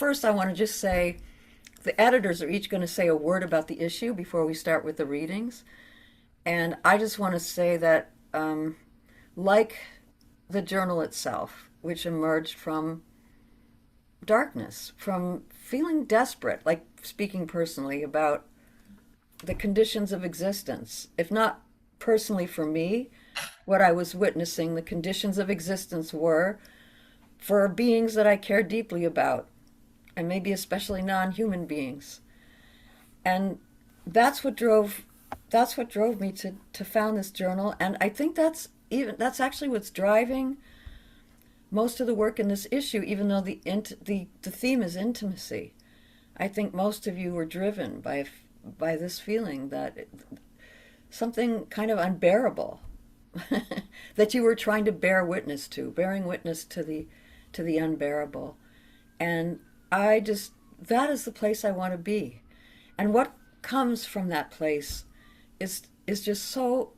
first, I want to just say the editors are each going to say a word about the issue before we start with the readings. And I just want to say that, like the journal itself, which emerged from darkness, from feeling desperate, like speaking personally about the conditions of existence, if not personally for me, what I was witnessing, the conditions of existence were for beings that I care deeply about, and maybe especially non-human beings. And that's what drove that's what drove me to found this journal. And I think that's actually what's driving most of the work in this issue, even though the theme is intimacy. I think most of you were driven by this feeling that something kind of unbearable that you were trying to bearing witness to the unbearable. And that is the place I want to be. And what comes from that place is just so,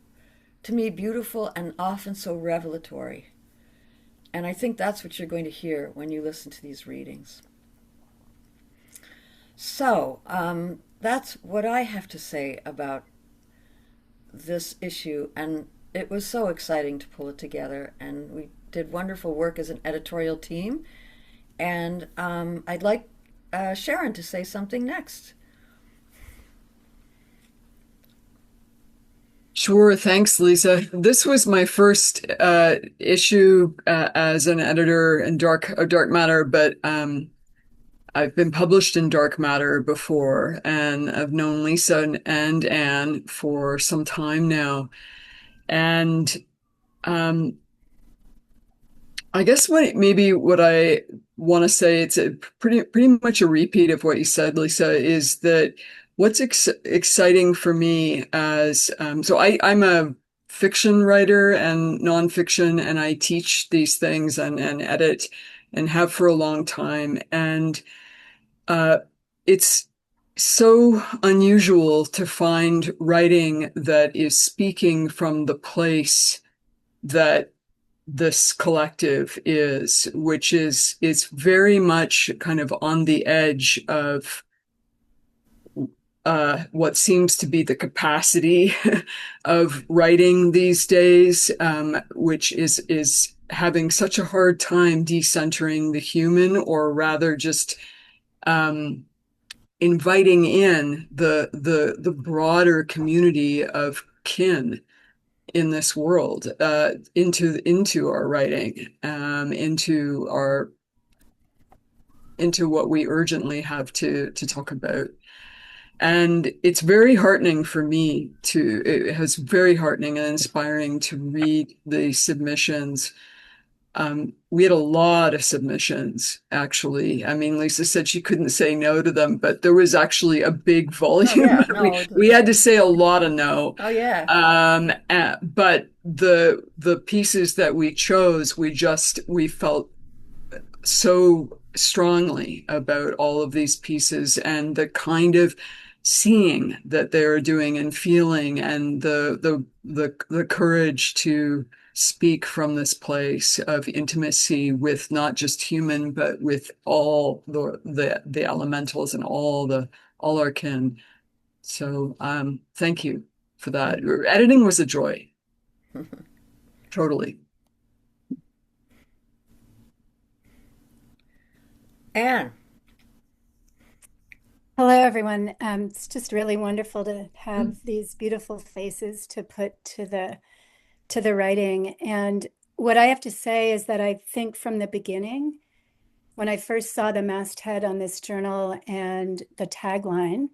to me, beautiful and often so revelatory. And I think that's what you're going to hear when you listen to these readings. So that's what I have to say about this issue. And it was so exciting to pull it together. And we did wonderful work as an editorial team. And I'd like Sharon to say something next. Sure. Thanks, Lisa. This was my first issue as an editor in Dark Matter, but I've been published in Dark Matter before, and I've known Lisa and Anne for some time now. And um, I guess what I want to say, it's a pretty much a repeat of what you said, Lisa, is that what's exciting for me as I'm a fiction writer and nonfiction, and I teach these things and edit and have for a long time. And uh, it's so unusual to find writing that is speaking from the place that this collective is, which is very much kind of on the edge of what seems to be the capacity of writing these days, which is having such a hard time decentering the human, or rather just um, inviting in the broader community of kin in this world into our writing, into what we urgently have to talk about. And it's very heartening for me it was very heartening and inspiring to read the submissions. We had a lot of submissions, actually. I mean, Lisa said she couldn't say no to them, but there was actually a big Oh volume. yeah, We, no. we had to say a lot of no. Oh yeah. But the pieces that we chose, we felt so strongly about all of these pieces, and the kind of seeing that they're doing and feeling, and the courage to speak from this place of intimacy with not just human, but with all the elementals and all our kin. So thank you for that. Editing was a joy. Totally. Anne. Hello, everyone. It's just really wonderful to have these beautiful faces to put to the writing. And what I have to say is that I think from the beginning, when I first saw the masthead on this journal and the tagline,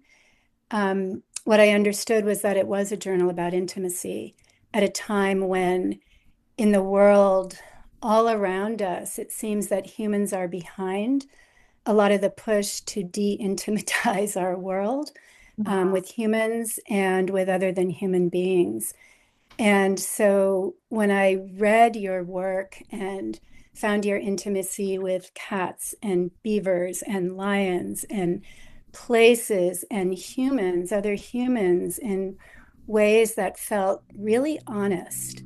what I understood was that it was a journal about intimacy at a time when in the world all around us, it seems that humans are behind a lot of the push to de-intimatize our world with humans and with other than human beings. And so when I read your work and found your intimacy with cats and beavers and lions and places and humans, other humans, in ways that felt really honest,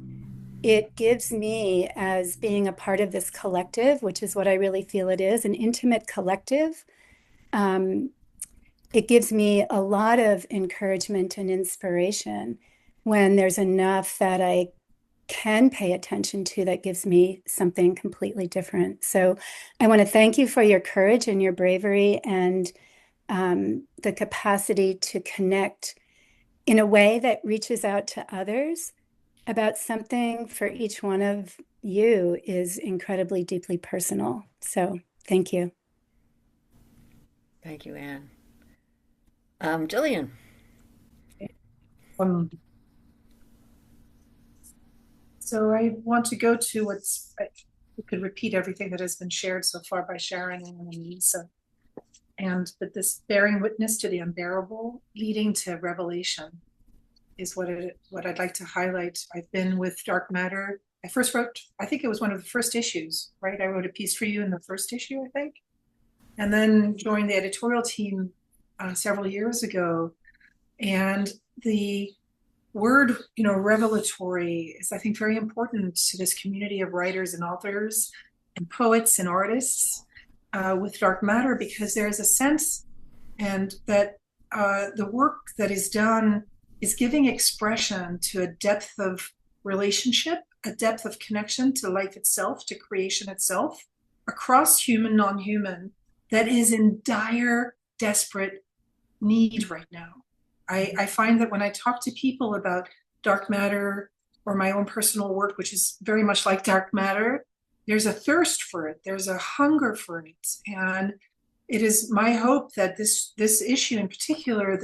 it gives me, as being a part of this collective, which is what I really feel it is, an intimate collective, it gives me a lot of encouragement and inspiration when there's enough that I can pay attention to that gives me something completely different. So I want to thank you for your courage and your bravery and the capacity to connect in a way that reaches out to others about something for each one of you is incredibly deeply personal. So thank you. Thank you, Anne. Jillian. Um, so I want to go to we could repeat everything that has been shared so far by Sharon and Lisa. But this bearing witness to the unbearable, leading to revelation, is what I'd like to highlight. I've been with Dark Matter. I first wrote, I think it was one of the first issues, right? I wrote a piece for you in the first issue, I think. And then joined the editorial team several years ago. And the word, revelatory is, I think, very important to this community of writers and authors and poets and artists with Dark Matter, because there's a sense and that the work that is done is giving expression to a depth of relationship, a depth of connection to life itself, to creation itself, across human, non-human, that is in dire, desperate need right now. I find that when I talk to people about Dark Matter or my own personal work, which is very much like Dark Matter, there's a thirst for it. There's a hunger for it. And it is my hope that this issue in particular,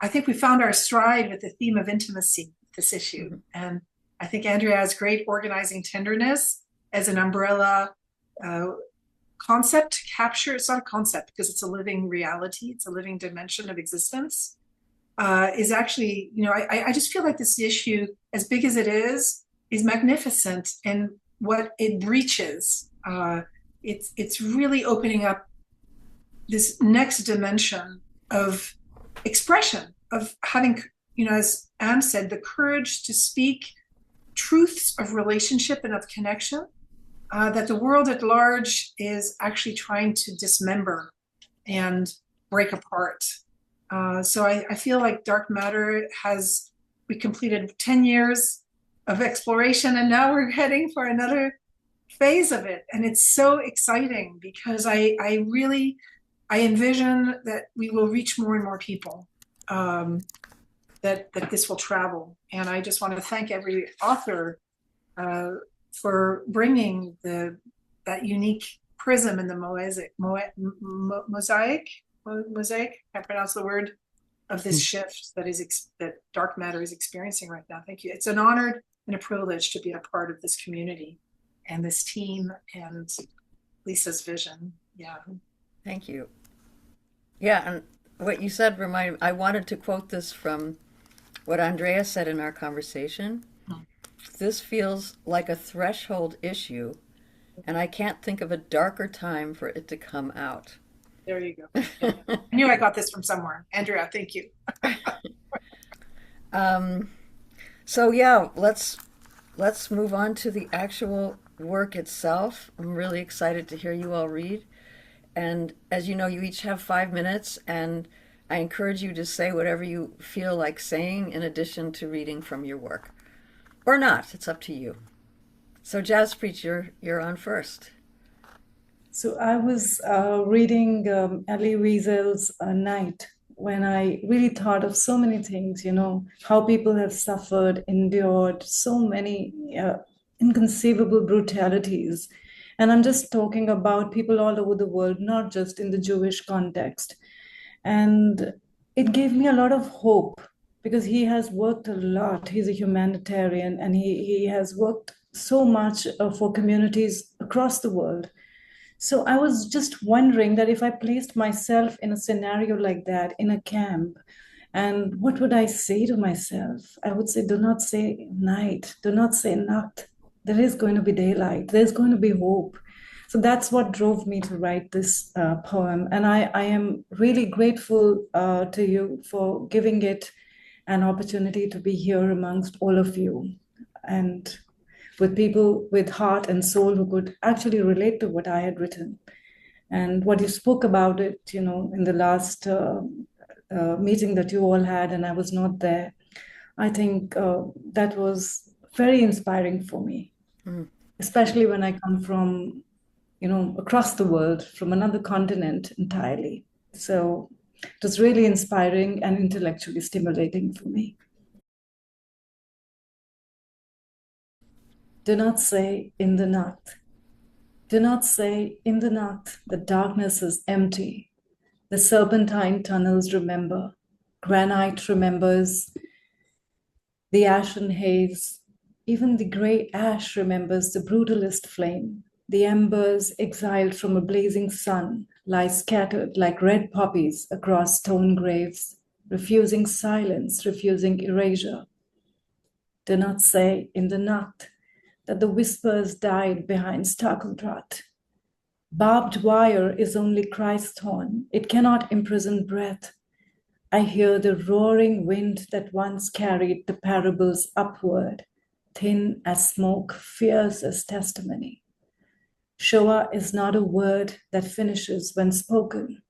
I think we found our stride with the theme of intimacy, this issue. Mm-hmm. And I think Andrea has great organizing tenderness as an umbrella concept to capture. It's not a concept because it's a living reality. It's a living dimension of existence. Is actually, I just feel like this issue, as big as it is magnificent, and what it breaches. It's really opening up this next dimension of expression, of having, as Anne said, the courage to speak truths of relationship and of connection that the world at large is actually trying to dismember and break apart. So I feel like Dark Matter we completed 10 years of exploration, and now we're heading for another phase of it. And it's so exciting because I envision that we will reach more and more people, that this will travel. And I just want to thank every author for bringing that unique prism in the mosaic, I pronounce the word, of this shift that Dark Matter is experiencing right now. Thank you. It's an honor and a privilege to be a part of this community and this team and Lisa's vision. Yeah. Thank you. Yeah, and what you said I wanted to quote this from what Andrea said in our conversation. This feels like a threshold issue, and I can't think of a darker time for it to come out. There you go. Yeah. I knew I got this from somewhere. Andrea, thank you. So yeah, let's move on to the actual work itself. I'm really excited to hear you all read. And as you know, you each have 5 minutes, and I encourage you to say whatever you feel like saying in addition to reading from your work. Or not, it's up to you. So Jaspreet, you're on first. So I was reading Elie Wiesel's Night, when I really thought of so many things, how people have suffered, endured so many inconceivable brutalities. And I'm just talking about people all over the world, not just in the Jewish context. And it gave me a lot of hope, because he has worked a lot. He's a humanitarian, and he has worked so much for communities across the world. So I was just wondering that if I placed myself in a scenario like that in a camp, and what would I say to myself? I would say, do not say night, do not say nacht. There is going to be daylight, there's going to be hope. So that's what drove me to write this poem. And I am really grateful to you for giving it an opportunity to be here amongst all of you, and with people with heart and soul who could actually relate to what I had written. And what you spoke about it, in the last meeting that you all had, and I was not there. I think that was very inspiring for me, especially when I come from, across the world, from another continent entirely. So it was really inspiring and intellectually stimulating for me. Do not say in the night. Do not say in the night the darkness is empty. The serpentine tunnels remember. Granite remembers. The ashen haze. Even the grey ash remembers the brutalist flame. The embers, exiled from a blazing sun, lie scattered like red poppies across stone graves, refusing silence, refusing erasure. Do not say in the night that the whispers died behind Stackeldraht. Barbed wire is only Christ's horn. It cannot imprison breath. I hear the roaring wind that once carried the parables upward, thin as smoke, fierce as testimony. Shoah is not a word that finishes when spoken.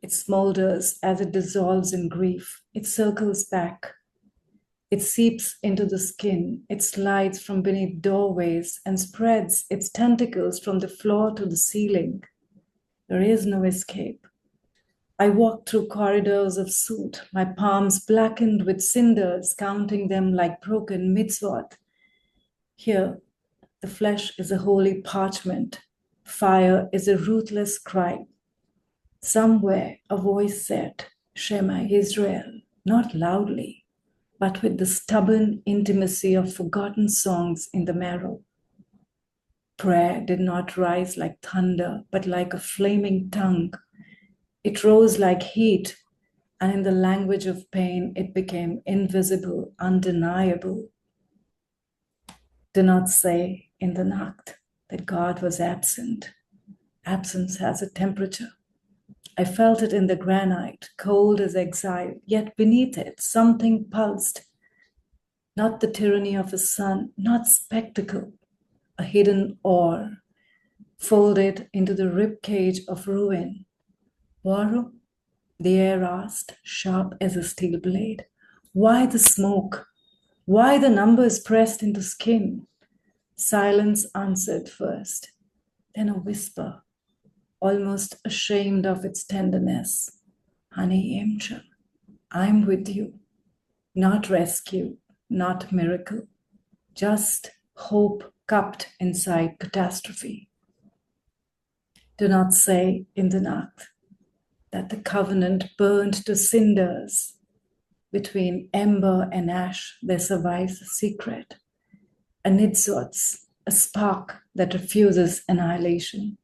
It smolders as it dissolves in grief. It circles back. It seeps into the skin. It slides from beneath doorways and spreads its tentacles from the floor to the ceiling. There is no escape. I walk through corridors of soot, my palms blackened with cinders, counting them like broken mitzvot. Here, the flesh is a holy parchment. Fire is a ruthless cry. Somewhere, a voice said, Shema Israel, not loudly, but with the stubborn intimacy of forgotten songs in the marrow. Prayer did not rise like thunder, but like a flaming tongue. It rose like heat, and in the language of pain, it became invisible, undeniable. Do not say in the night that God was absent. Absence has a temperature. I felt it in the granite, cold as exile, yet beneath it, something pulsed. Not the tyranny of a sun, not spectacle, a hidden ore, folded into the ribcage of ruin. Waro? The air asked, sharp as a steel blade. Why the smoke? Why the numbers pressed into skin? Silence answered first, then a whisper, almost ashamed of its tenderness. Honey Imcha, I'm with you. Not rescue, not miracle, just hope cupped inside catastrophe. Do not say in the night that the covenant burned to cinders. Between ember and ash, there survives a secret, a nitzotz, a spark that refuses annihilation.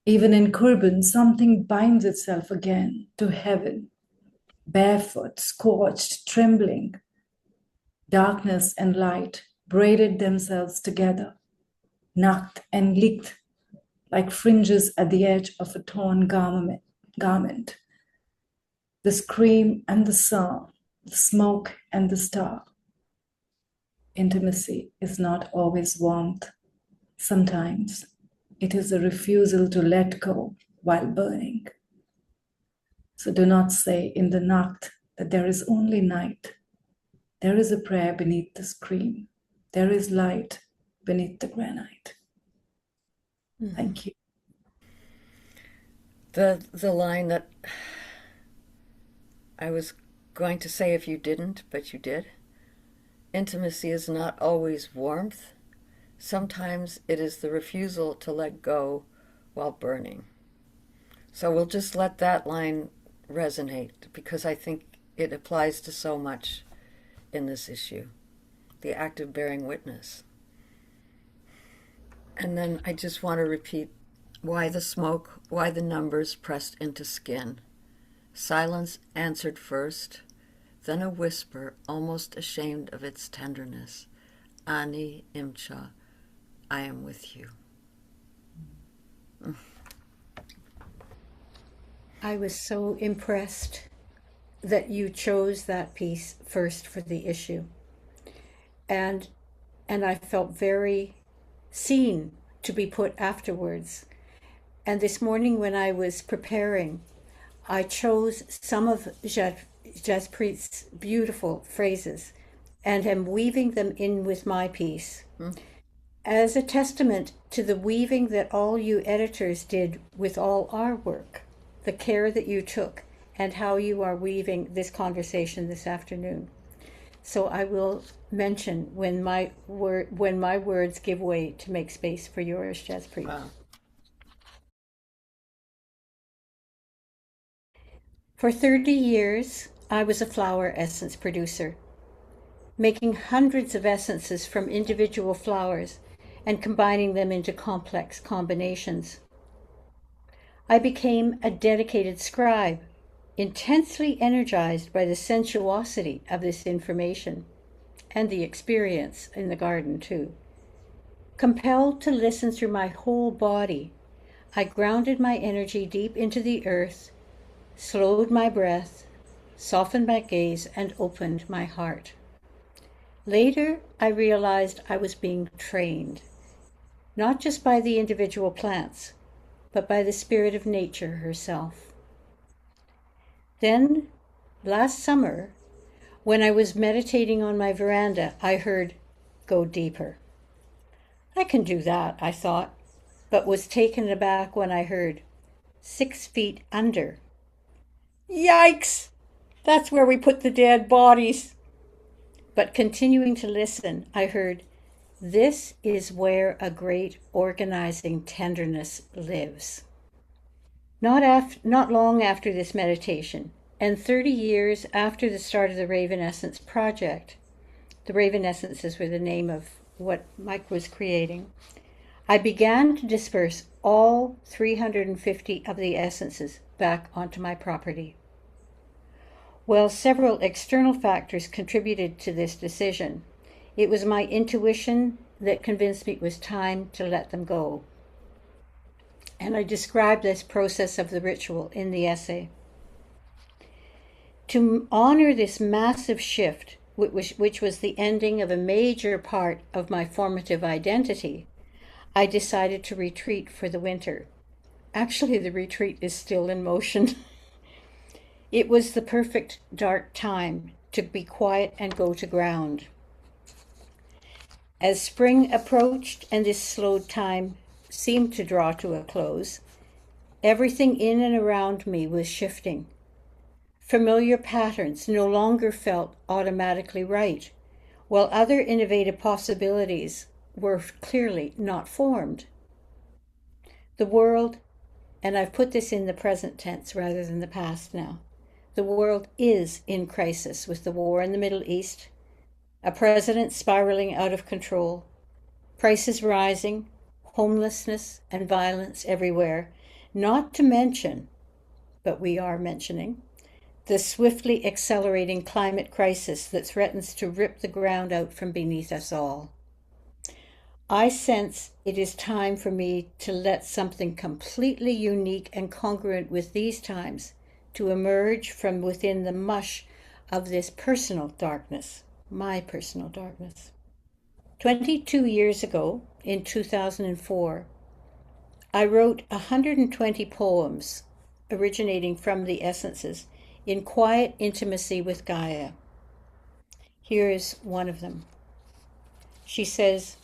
Even in Kurban, something binds itself again to heaven, barefoot, scorched, trembling. Darkness and light braided themselves together, nakt and licht, like fringes at the edge of a torn garment. The scream and the song, the smoke and the star. Intimacy is not always warmth. Sometimes it is a refusal to let go while burning. So do not say in the night that there is only night. There is a prayer beneath the scream. There is light beneath the granite. Thank you. The line that I was going to say if you didn't, but you did. Intimacy is not always warmth. Sometimes it is the refusal to let go while burning. So we'll just let that line resonate because I think it applies to so much in this issue. The act of bearing witness. And then I just want to repeat why the smoke, why the numbers pressed into skin. Silence answered first, then a whisper, almost ashamed of its tenderness. Ani Imcha, I am with you. I was so impressed that you chose that piece first for the issue. And I felt very seen to be put afterwards. And this morning when I was preparing, I chose some of Jaspreet's beautiful phrases and am weaving them in with my piece as a testament to the weaving that all you editors did with all our work, the care that you took, and how you are weaving this conversation this afternoon. So I will mention when my words give way to make space for yours, Jaspreet. Wow. For 30 years, I was a flower essence producer, making hundreds of essences from individual flowers and combining them into complex combinations. I became a dedicated scribe, intensely energized by the sensuosity of this information and the experience in the garden too. Compelled to listen through my whole body, I grounded my energy deep into the earth, slowed my breath, softened my gaze, and opened my heart. Later, I realized I was being trained, not just by the individual plants, but by the spirit of nature herself. Then, last summer, when I was meditating on my veranda, I heard, "Go deeper." I can do that, I thought, but was taken aback when I heard, 6 feet under. Yikes! That's where we put the dead bodies. But continuing to listen, I heard, "This is where a great organizing tenderness lives." Not long after this meditation, and 30 years after the start of the Raven Essence project, the Raven Essences were the name of what Mike was creating, I began to disperse all 350 of the essences back onto my property. While several external factors contributed to this decision, it was my intuition that convinced me it was time to let them go. And I described this process of the ritual in the essay. To honor this massive shift, which was the ending of a major part of my formative identity, I decided to retreat for the winter. Actually, the retreat is still in motion. It was the perfect dark time to be quiet and go to ground. As spring approached and this slowed time seemed to draw to a close, everything in and around me was shifting. Familiar patterns no longer felt automatically right, while other innovative possibilities were clearly not formed. The world, and I've put this in the present tense rather than the past now, the world is in crisis with the war in the Middle East, a president spiraling out of control, prices rising, homelessness and violence everywhere, not to mention, but we are mentioning, the swiftly accelerating climate crisis that threatens to rip the ground out from beneath us all. I sense it is time for me to let something completely unique and congruent with these times to emerge from within the mush of this personal darkness, my personal darkness. 22 years ago, in 2004, I wrote 120 poems originating from the essences in quiet intimacy with Gaia. Here is one of them. She says,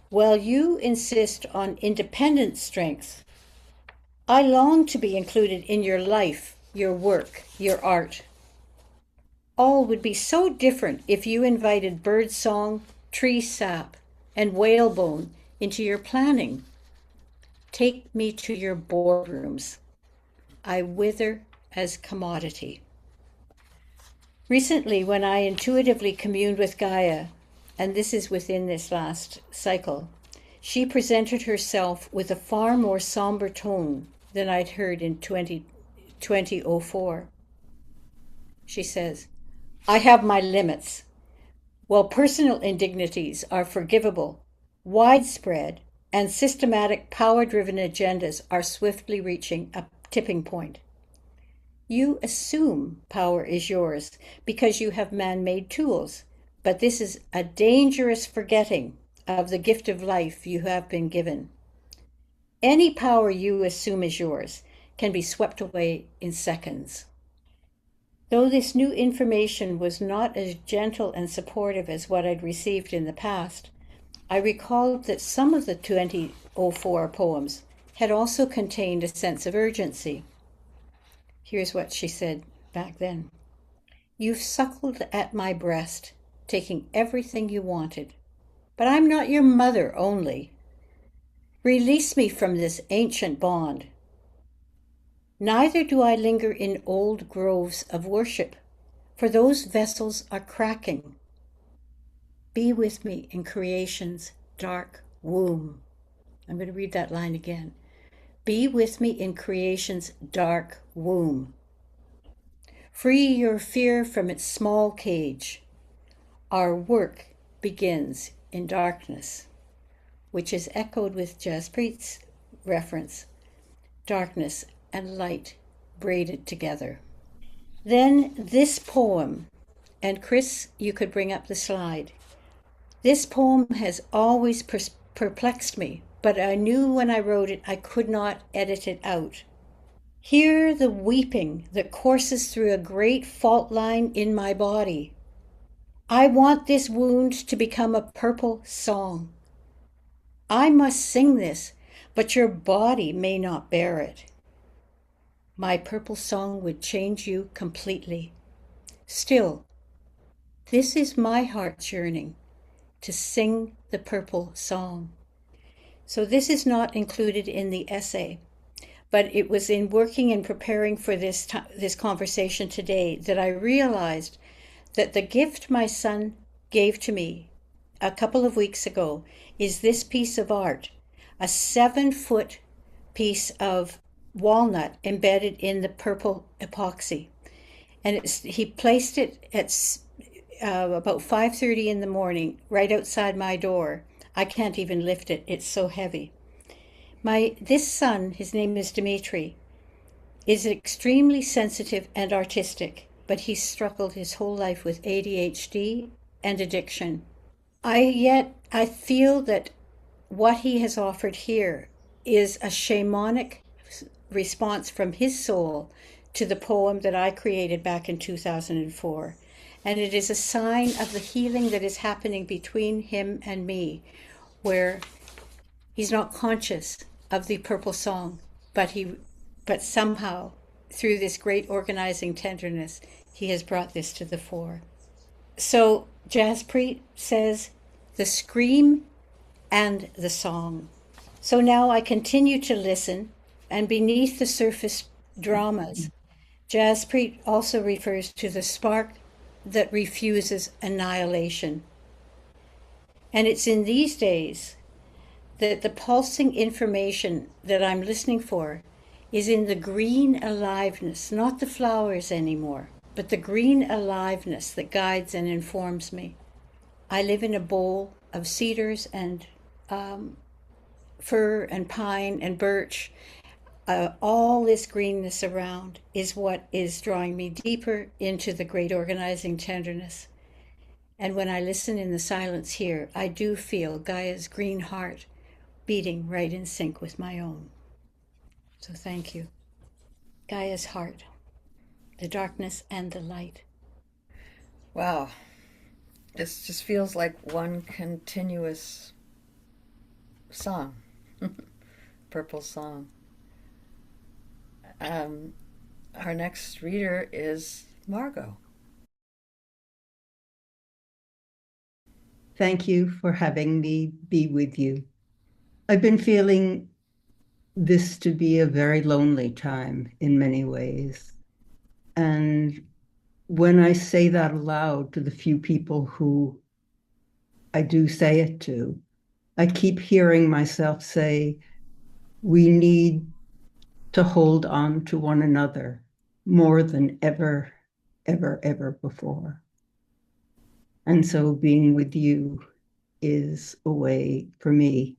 "While you insist on independent strength, I long to be included in your life, your work, your art. All would be so different if you invited birdsong, tree sap, and whalebone into your planning. Take me to your boardrooms. I wither as commodity." Recently, when I intuitively communed with Gaia, and this is within this last cycle, she presented herself with a far more somber tone than I'd heard in 2004. She says, "I have my limits. While personal indignities are forgivable, widespread and systematic power-driven agendas are swiftly reaching a tipping point. You assume power is yours because you have man-made tools, but this is a dangerous forgetting of the gift of life you have been given. Any power you assume is yours can be swept away in seconds. Though this new information was not as gentle and supportive as what I'd received in the past, I recalled that some of the 2004 poems had also contained a sense of urgency. Here's what she said back then. You've suckled at my breast, taking everything you wanted. But I'm not your mother only. Release me from this ancient bond. Neither do I linger in old groves of worship, for those vessels are cracking. Be with me in creation's dark womb. I'm going to read that line again. Be with me in creation's dark womb. Free your fear from its small cage. Our work begins in darkness, which is echoed with Jaspreet's reference, darkness and light braided together. Then this poem, and Chris, you could bring up the slide. This poem has always perplexed me, but I knew when I wrote it I could not edit it out. Hear the weeping that courses through a great fault line in my body. I want this wound to become a purple song. I must sing this, but your body may not bear it. My purple song would change you completely. Still, this is my heart's yearning, to sing the purple song. So this is not included in the essay, but it was in working and preparing for this conversation today that I realized that the gift my son gave to me a couple of weeks ago is this piece of art, a 7-foot piece of walnut embedded in the purple epoxy. And he placed it at about 5:30 in the morning right outside my door. I can't even lift it, it's so heavy. This son, his name is Dimitri, is extremely sensitive and artistic, but he's struggled his whole life with ADHD and addiction. I feel that what he has offered here is a shamanic response from his soul to the poem that I created back in 2004. And it is a sign of the healing that is happening between him and me, where he's not conscious of the purple song, but somehow, through this great organizing tenderness, he has brought this to the fore. So Jaspreet says, the scream and the song. So now I continue to listen, and beneath the surface dramas, Jaspreet also refers to the spark that refuses annihilation. And it's in these days that the pulsing information that I'm listening for is in the green aliveness, not the flowers anymore, but the green aliveness that guides and informs me. I live in a bowl of cedars and fir and pine and birch. All this greenness around is what is drawing me deeper into the great organizing tenderness. And when I listen in the silence here, I do feel Gaia's green heart beating right in sync with my own. So thank you. Gaia's heart, the darkness and the light. Wow. This just feels like one continuous song. Purple song. Our next reader is Margot. Thank you for having me be with you. I've been feeling this to be a very lonely time in many ways. And when I say that aloud to the few people who I do say it to, I keep hearing myself say, we need to hold on to one another more than ever, ever, ever before. And so being with you is a way for me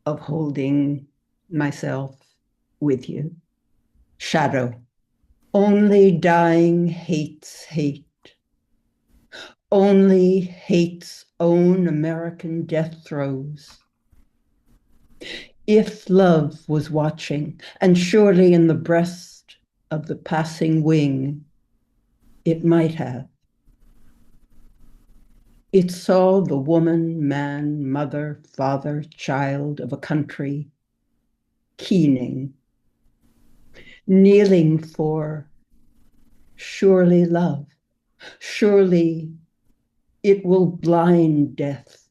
of holding myself with you. Shadow. Only dying hates hate. Only hate's own American death throes. If love was watching, and surely in the breast of the passing wing, it might have. It saw the woman, man, mother, father, child of a country, keening, kneeling for surely love, surely it will blind death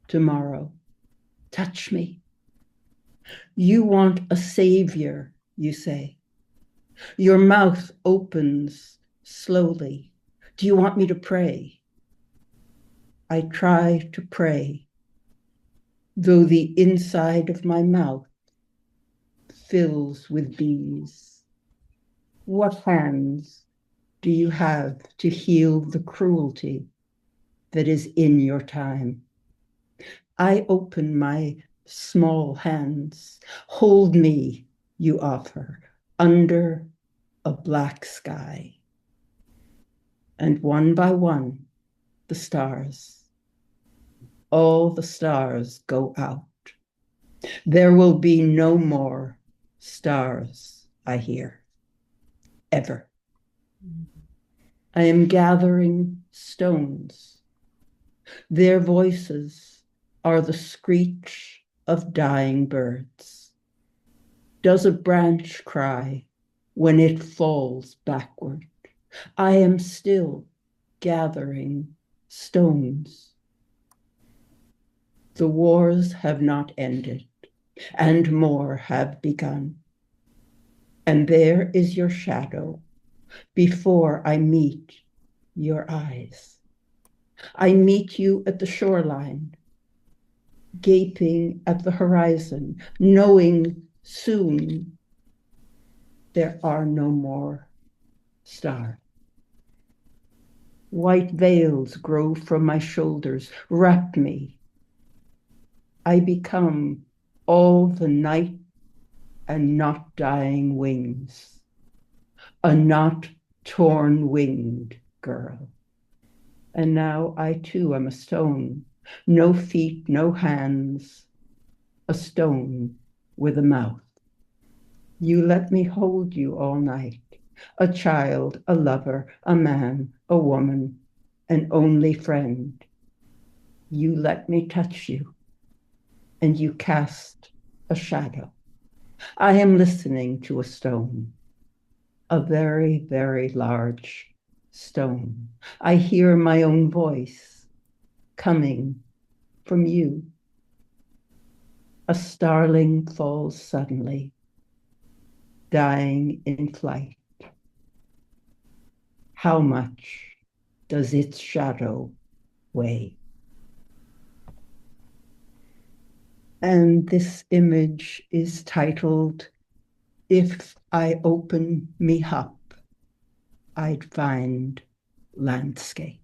tomorrow. Touch me. You want a savior, you say. Your mouth opens slowly. Do you want me to pray? I try to pray, though the inside of my mouth fills with bees. What hands do you have to heal the cruelty that is in your time? I open my small hands. Hold me, you offer, under a black sky. And one by one, the stars, all the stars go out. There will be no more stars, I hear, ever. I am gathering stones. Their voices are the screech of dying birds. Does a branch cry when it falls backward? I am still gathering stones. The wars have not ended, and more have begun. And there is your shadow before I meet your eyes. I meet you at the shoreline, gaping at the horizon, knowing soon there are no more stars. White veils grow from my shoulders, wrap me. I become all the night and not dying wings, a not torn winged girl. And now I too am a stone, no feet, no hands, a stone with a mouth. You let me hold you all night, a child, a lover, a man, a woman, an only friend. You let me touch you, and you cast a shadow. I am listening to a stone, a very, very large stone. I hear my own voice coming from you. A starling falls suddenly, dying in flight. How much does its shadow weigh? And this image is titled, If I Open Me Up, I'd Find Landscape.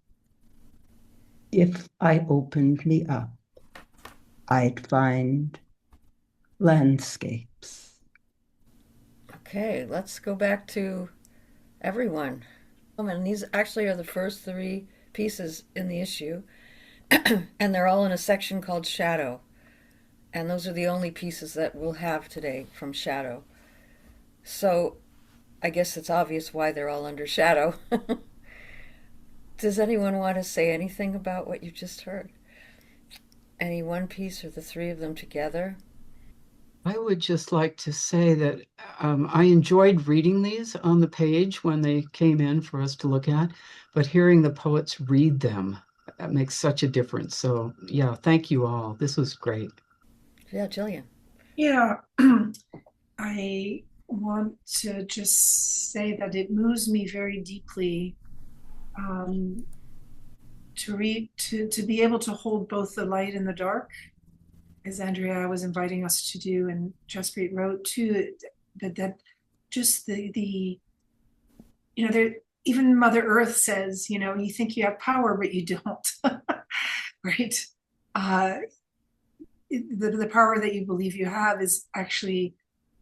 If I opened me up, I'd find landscapes. Okay, let's go back to everyone. And these actually are the first three pieces in the issue, and they're all in a section called Shadow. And those are the only pieces that we'll have today from Shadow. So I guess it's obvious why they're all under Shadow. Does anyone want to say anything about what you just heard? Any one piece or the three of them together? I would just like to say that I enjoyed reading these on the page when they came in for us to look at, but hearing the poets read them, that makes such a difference. So yeah, thank you all. This was great. Yeah, Jillian. Yeah, I want to just say that it moves me very deeply to read, to be able to hold both the light and the dark, as Andrea was inviting us to do, and Jaspreet wrote too. That just the you know, there, even Mother Earth says, you know, you think you have power, but you don't, right? The power that you believe you have is actually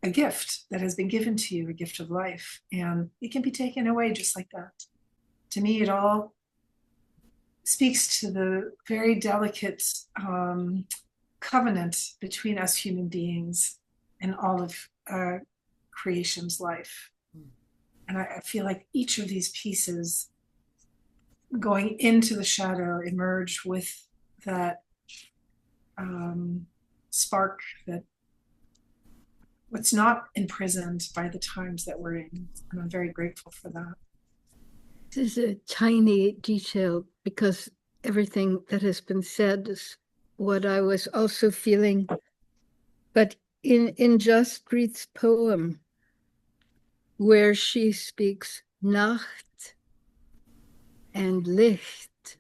a gift that has been given to you, a gift of life, and it can be taken away just like that. To me, it all speaks to the very delicate covenant between us human beings and all of creation's life. And I feel like each of these pieces going into the shadow emerge with that spark that what's not imprisoned by the times that we're in. And I'm very grateful for that. This is a tiny detail because everything that has been said is what I was also feeling. But in Jaspreet's poem, where she speaks Nacht and Licht,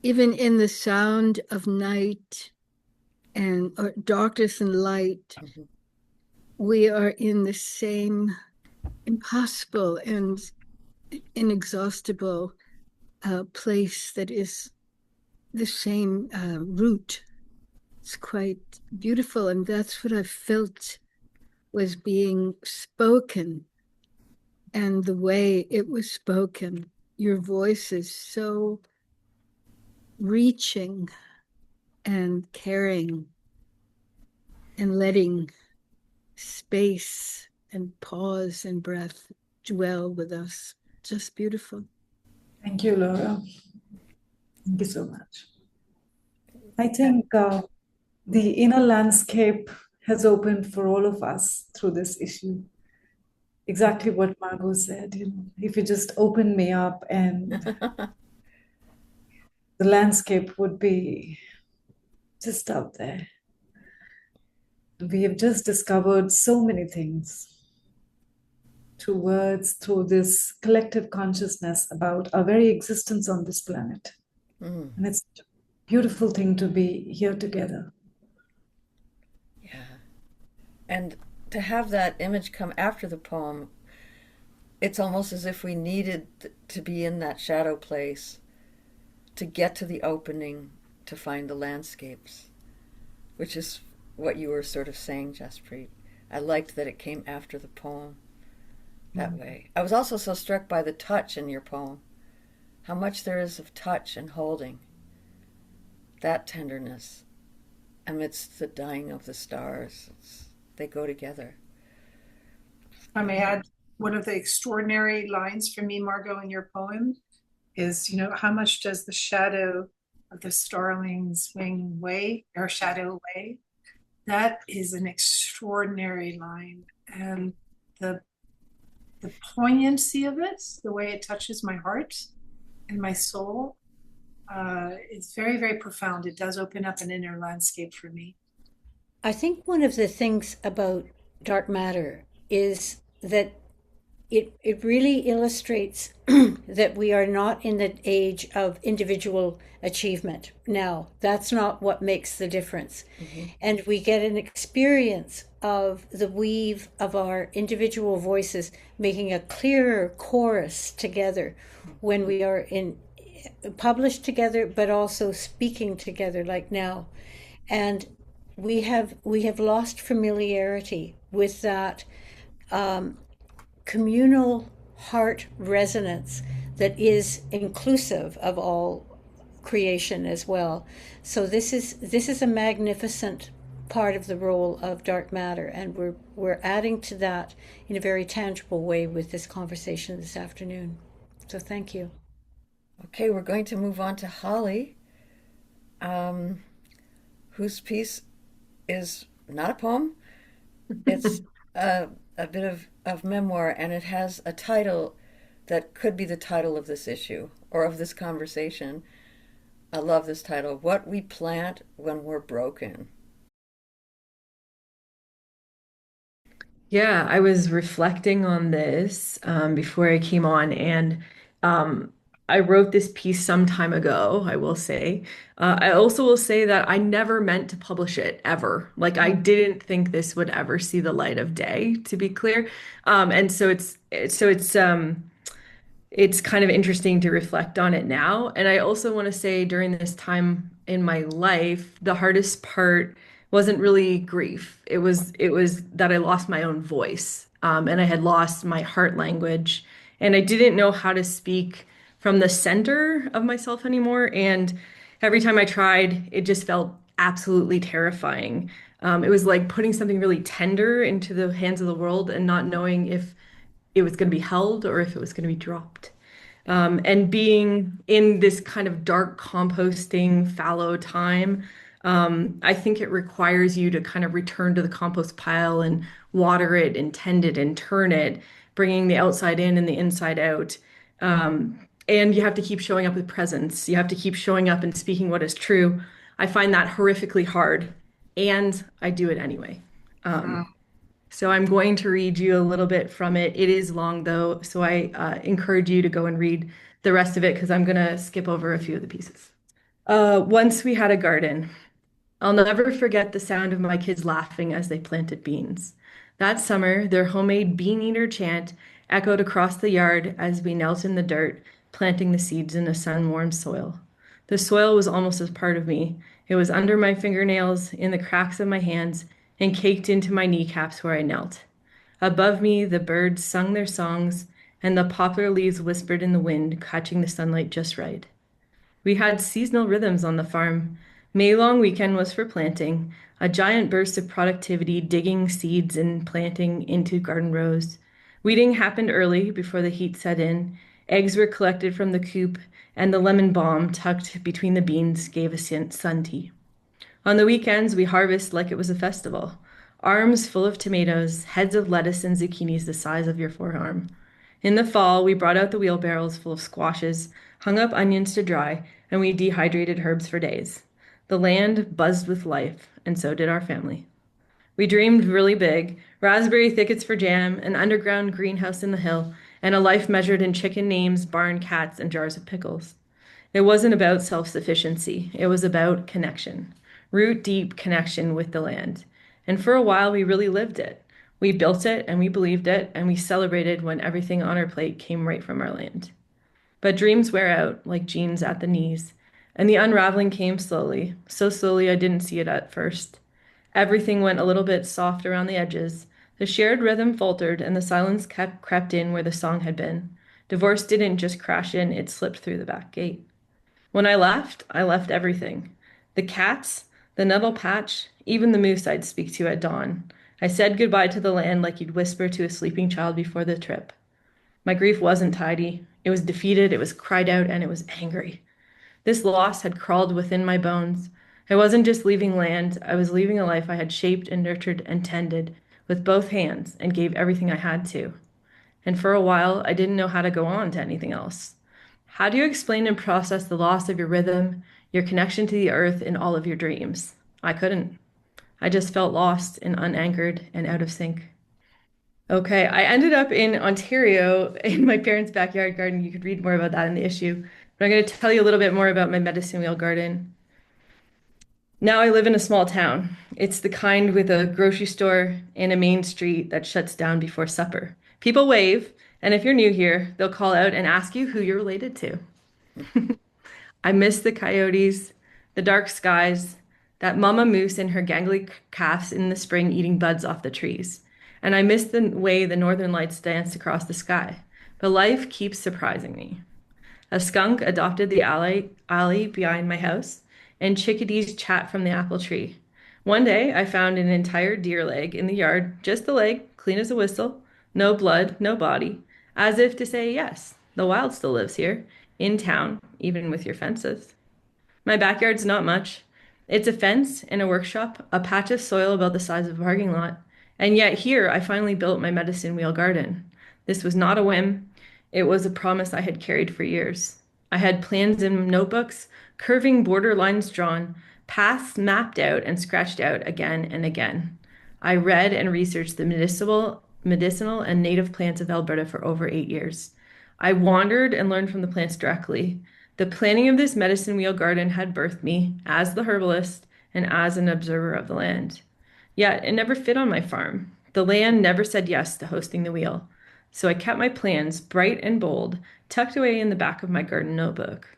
even in the sound of night and or darkness and light, we are in the same impossible and inexhaustible place that is the same root. It's quite beautiful, and that's what I felt was being spoken, and the way it was spoken. Your voice is so reaching and caring and letting space and pause and breath dwell with us. Just beautiful. Thank you, Laura. Thank you so much. I think the inner landscape has opened for all of us through this issue. Exactly what Margot said, if you just open me up, and the landscape would be just out there. We have just discovered so many things through words, through this collective consciousness about our very existence on this planet. And it's a beautiful thing to be here together. Yeah. And to have that image come after the poem, it's almost as if we needed to be in that shadow place to get to the opening, to find the landscapes, which is what you were sort of saying, Jaspreet. I liked that it came after the poem that way. I was also so struck by the touch in your poem, how much there is of touch and holding, that tenderness amidst the dying of the stars. They go together. I may add, one of the extraordinary lines for me, Margot, in your poem is, how much does the shadow of the starling's wing weigh, or shadow weigh? That is an extraordinary line. And the poignancy of it, the way it touches my heart and my soul, it's very, very profound. It does open up an inner landscape for me. I think one of the things about dark matter is that it really illustrates that we are not in the age of individual achievement now. That's not what makes the difference. And we get an experience of the weave of our individual voices making a clearer chorus together when we are published together, but also speaking together like now. And we have lost familiarity with that communal heart resonance that is inclusive of all creation as well. So this is a magnificent part of the role of dark matter, and we're adding to that in a very tangible way with this conversation this afternoon. So thank you. Okay, we're going to move on to Holly, whose piece is not a poem. It's a bit of memoir, and it has a title that could be the title of this issue or of this conversation. I love this title, What We Plant When We're Broken. Yeah, I was reflecting on this before I came on, and I wrote this piece some time ago, I will say. I also will say that I never meant to publish it ever. Like, I didn't think this would ever see the light of day, to be clear. And so it's kind of interesting to reflect on it now. And I also want to say during this time in my life, the hardest part wasn't really grief. It was that I lost my own voice, and I had lost my heart language, and I didn't know how to speak from the center of myself anymore. And every time I tried, it just felt absolutely terrifying. It was like putting something really tender into the hands of the world and not knowing if it was going to be held or if it was going to be dropped. And being in this kind of dark composting fallow time, I think it requires you to kind of return to the compost pile and water it and tend it and turn it, bringing the outside in and the inside out. And you have to keep showing up with presence. You have to keep showing up and speaking what is true. I find that horrifically hard, and I do it anyway. So I'm going to read you a little bit from it. It is long though, so I encourage you to go and read the rest of it because I'm going to skip over a few of the pieces. Once we had a garden. I'll never forget the sound of my kids laughing as they planted beans. That summer, their homemade bean eater chant echoed across the yard as we knelt in the dirt, planting the seeds in a sun-warmed soil. The soil was almost a part of me. It was under my fingernails, in the cracks of my hands, and caked into my kneecaps where I knelt. Above me, the birds sung their songs, and the poplar leaves whispered in the wind, catching the sunlight just right. We had seasonal rhythms on the farm. May long weekend was for planting, a giant burst of productivity, digging seeds and planting into garden rows. Weeding happened early before the heat set in. Eggs were collected from the coop, and the lemon balm tucked between the beans gave us sun tea. On the weekends, we harvest like it was a festival. Arms full of tomatoes, heads of lettuce and zucchinis the size of your forearm. In the fall, we brought out the wheelbarrows full of squashes, hung up onions to dry, and we dehydrated herbs for days. The land buzzed with life, and so did our family. We dreamed really big, raspberry thickets for jam, an underground greenhouse in the hill, and a life measured in chicken names, barn cats, and jars of pickles. It wasn't about self-sufficiency. It was about connection, root-deep connection with the land. And for a while, we really lived it. We built it, and we believed it, and we celebrated when everything on our plate came right from our land. But dreams wear out, like jeans at the knees, and the unraveling came slowly, so slowly I didn't see it at first. Everything went a little bit soft around the edges. The shared rhythm faltered, and the silence crept in where the song had been. Divorce didn't just crash in, it slipped through the back gate. When I left everything. The cats, the nettle patch, even the moose I'd speak to at dawn. I said goodbye to the land like you'd whisper to a sleeping child before the trip. My grief wasn't tidy. It was defeated, it was cried out, and it was angry. This loss had crawled within my bones. I wasn't just leaving land, I was leaving a life I had shaped and nurtured and tended with both hands and gave everything I had to. And for a while, I didn't know how to go on to anything else. How do you explain and process the loss of your rhythm, your connection to the earth, and all of your dreams? I couldn't. I just felt lost and unanchored and out of sync. Okay, I ended up in Ontario in my parents' backyard garden. You could read more about that in the issue. But I'm going to tell you a little bit more about my medicine wheel garden. Now I live in a small town. It's the kind with a grocery store and a main street that shuts down before supper. People wave, and if you're new here, they'll call out and ask you who you're related to. I miss the coyotes, the dark skies, that mama moose and her gangly calves in the spring eating buds off the trees. And I miss the way the northern lights danced across the sky. But life keeps surprising me. A skunk adopted the alley behind my house, and chickadees chat from the apple tree. One day, I found an entire deer leg in the yard, just the leg, clean as a whistle, no blood, no body, as if to say, yes, the wild still lives here, in town, even with your fences. My backyard's not much. It's a fence and a workshop, a patch of soil about the size of a parking lot. And yet here, I finally built my medicine wheel garden. This was not a whim. It was a promise I had carried for years. I had plans in notebooks, curving border lines drawn, paths mapped out and scratched out again and again. I read and researched the medicinal and native plants of Alberta for over 8 years. I wandered and learned from the plants directly. The planning of this medicine wheel garden had birthed me as the herbalist and as an observer of the land. Yet it never fit on my farm. The land never said yes to hosting the wheel. So I kept my plans bright and bold, tucked away in the back of my garden notebook.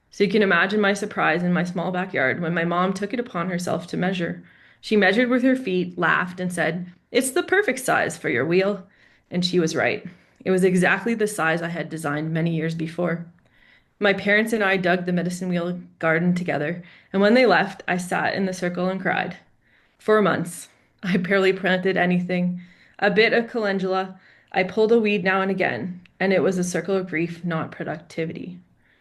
So you can imagine my surprise in my small backyard when my mom took it upon herself to measure. She measured with her feet, laughed, and said, "It's the perfect size for your wheel." And she was right. It was exactly the size I had designed many years before. My parents and I dug the medicine wheel garden together, and when they left, I sat in the circle and cried. 4 months. I barely planted anything. A bit of calendula. I pulled a weed now and again, and it was a circle of grief, not productivity.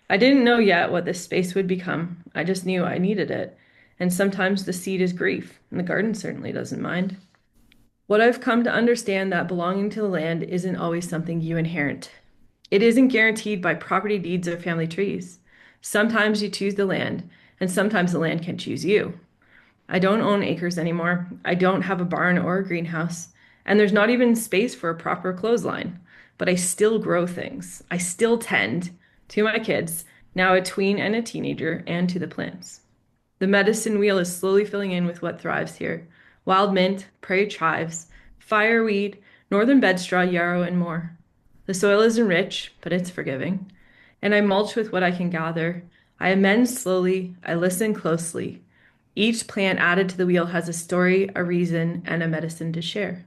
I didn't know yet what this space would become. I just knew I needed it. And sometimes the seed is grief, and the garden certainly doesn't mind. What I've come to understand that belonging to the land isn't always something you inherit. It isn't guaranteed by property deeds or family trees. Sometimes you choose the land, and sometimes the land can choose you. I don't own acres anymore. I don't have a barn or a greenhouse, and there's not even space for a proper clothesline. But I still grow things. I still tend to my kids, now a tween and a teenager, and to the plants. The medicine wheel is slowly filling in with what thrives here. Wild mint, prairie chives, fireweed, northern bedstraw, yarrow, and more. The soil isn't rich, but it's forgiving. And I mulch with what I can gather. I amend slowly. I listen closely. Each plant added to the wheel has a story, a reason, and a medicine to share.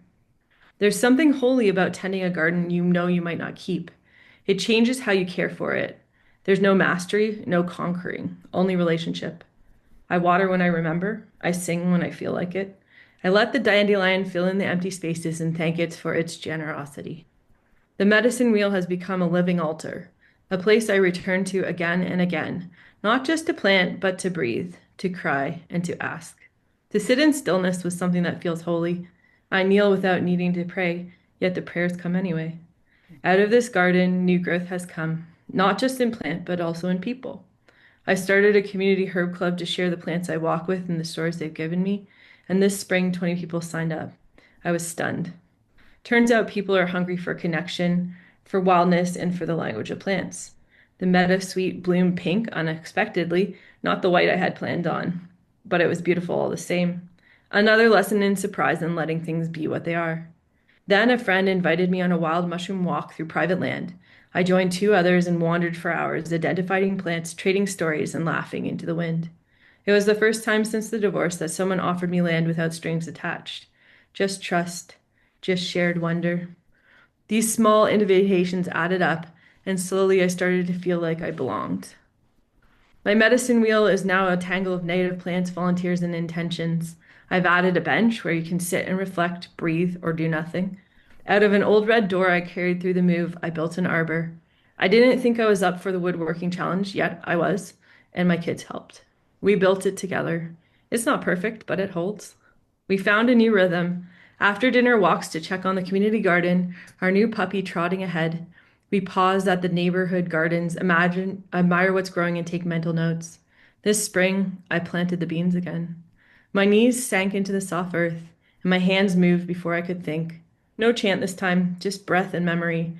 There's something holy about tending a garden you know you might not keep. It changes how you care for it. There's no mastery, no conquering, only relationship. I water when I remember. I sing when I feel like it. I let the dandelion fill in the empty spaces and thank it for its generosity. The medicine wheel has become a living altar, a place I return to again and again, not just to plant, but to breathe, to cry, and to ask. To sit in stillness with something that feels holy. I kneel without needing to pray, yet the prayers come anyway. Out of this garden, new growth has come, not just in plant, but also in people. I started a community herb club to share the plants I walk with and the stories they've given me, and this spring 20 people signed up. I was stunned. Turns out people are hungry for connection, for wildness, and for the language of plants. The meadowsweet bloomed pink unexpectedly, not the white I had planned on, but it was beautiful all the same. Another lesson in surprise and letting things be what they are. Then a friend invited me on a wild mushroom walk through private land. I joined 2 others and wandered for hours, identifying plants, trading stories, and laughing into the wind. It was the first time since the divorce that someone offered me land without strings attached. Just trust, just shared wonder. These small invitations added up, and slowly I started to feel like I belonged. My medicine wheel is now a tangle of native plants, volunteers, and intentions. I've added a bench where you can sit and reflect, breathe, or do nothing. Out of an old red door I carried through the move, I built an arbor. I didn't think I was up for the woodworking challenge, yet I was, and my kids helped. We built it together. It's not perfect, but it holds. We found a new rhythm. After dinner walks to check on the community garden, our new puppy trotting ahead. We pause at the neighborhood gardens, admire what's growing, and take mental notes. This spring, I planted the beans again. My knees sank into the soft earth, and my hands moved before I could think. No chant this time, just breath and memory.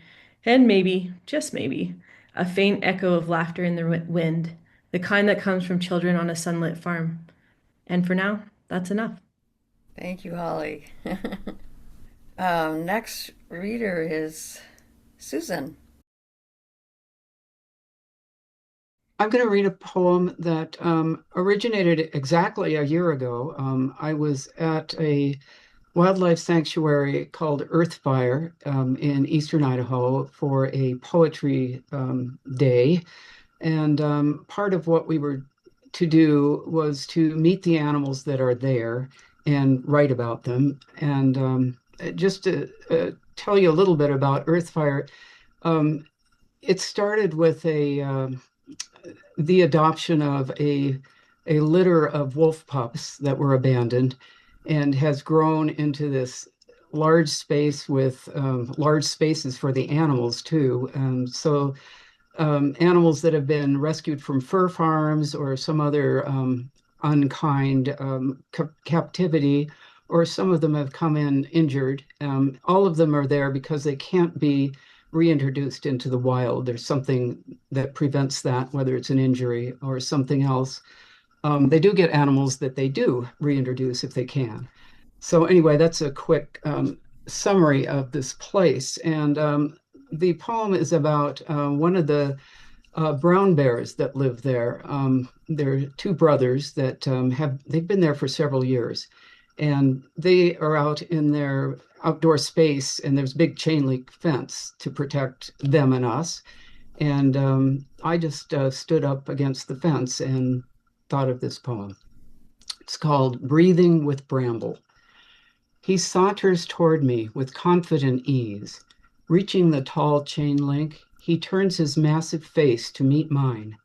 And maybe, just maybe, a faint echo of laughter in the wind, the kind that comes from children on a sunlit farm. And for now, that's enough. Thank you, Holly. Next reader is Susan. I'm going to read a poem that originated exactly a year ago. I was at a wildlife sanctuary called Earthfire in eastern Idaho for a poetry day. And part of what we were to do was to meet the animals that are there and write about them. And just to tell you a little bit about Earthfire, it started with the adoption of a litter of wolf pups that were abandoned, and has grown into this large space with large spaces for the animals too. So animals that have been rescued from fur farms or some other unkind captivity, or some of them have come in injured. All of them are there because they can't be reintroduced into the wild. There's something that prevents that, whether it's an injury or something else. They do get animals that they do reintroduce if they can. So anyway, that's a quick summary of this place. And the poem is about one of the brown bears that live there. They're 2 brothers that they've been there for several years. And they are out in their outdoor space, and there's a big chain link fence to protect them and us. And I just stood up against the fence and thought of this poem. It's called Breathing with Bramble. He saunters toward me with confident ease. Reaching the tall chain link, he turns his massive face to meet mine.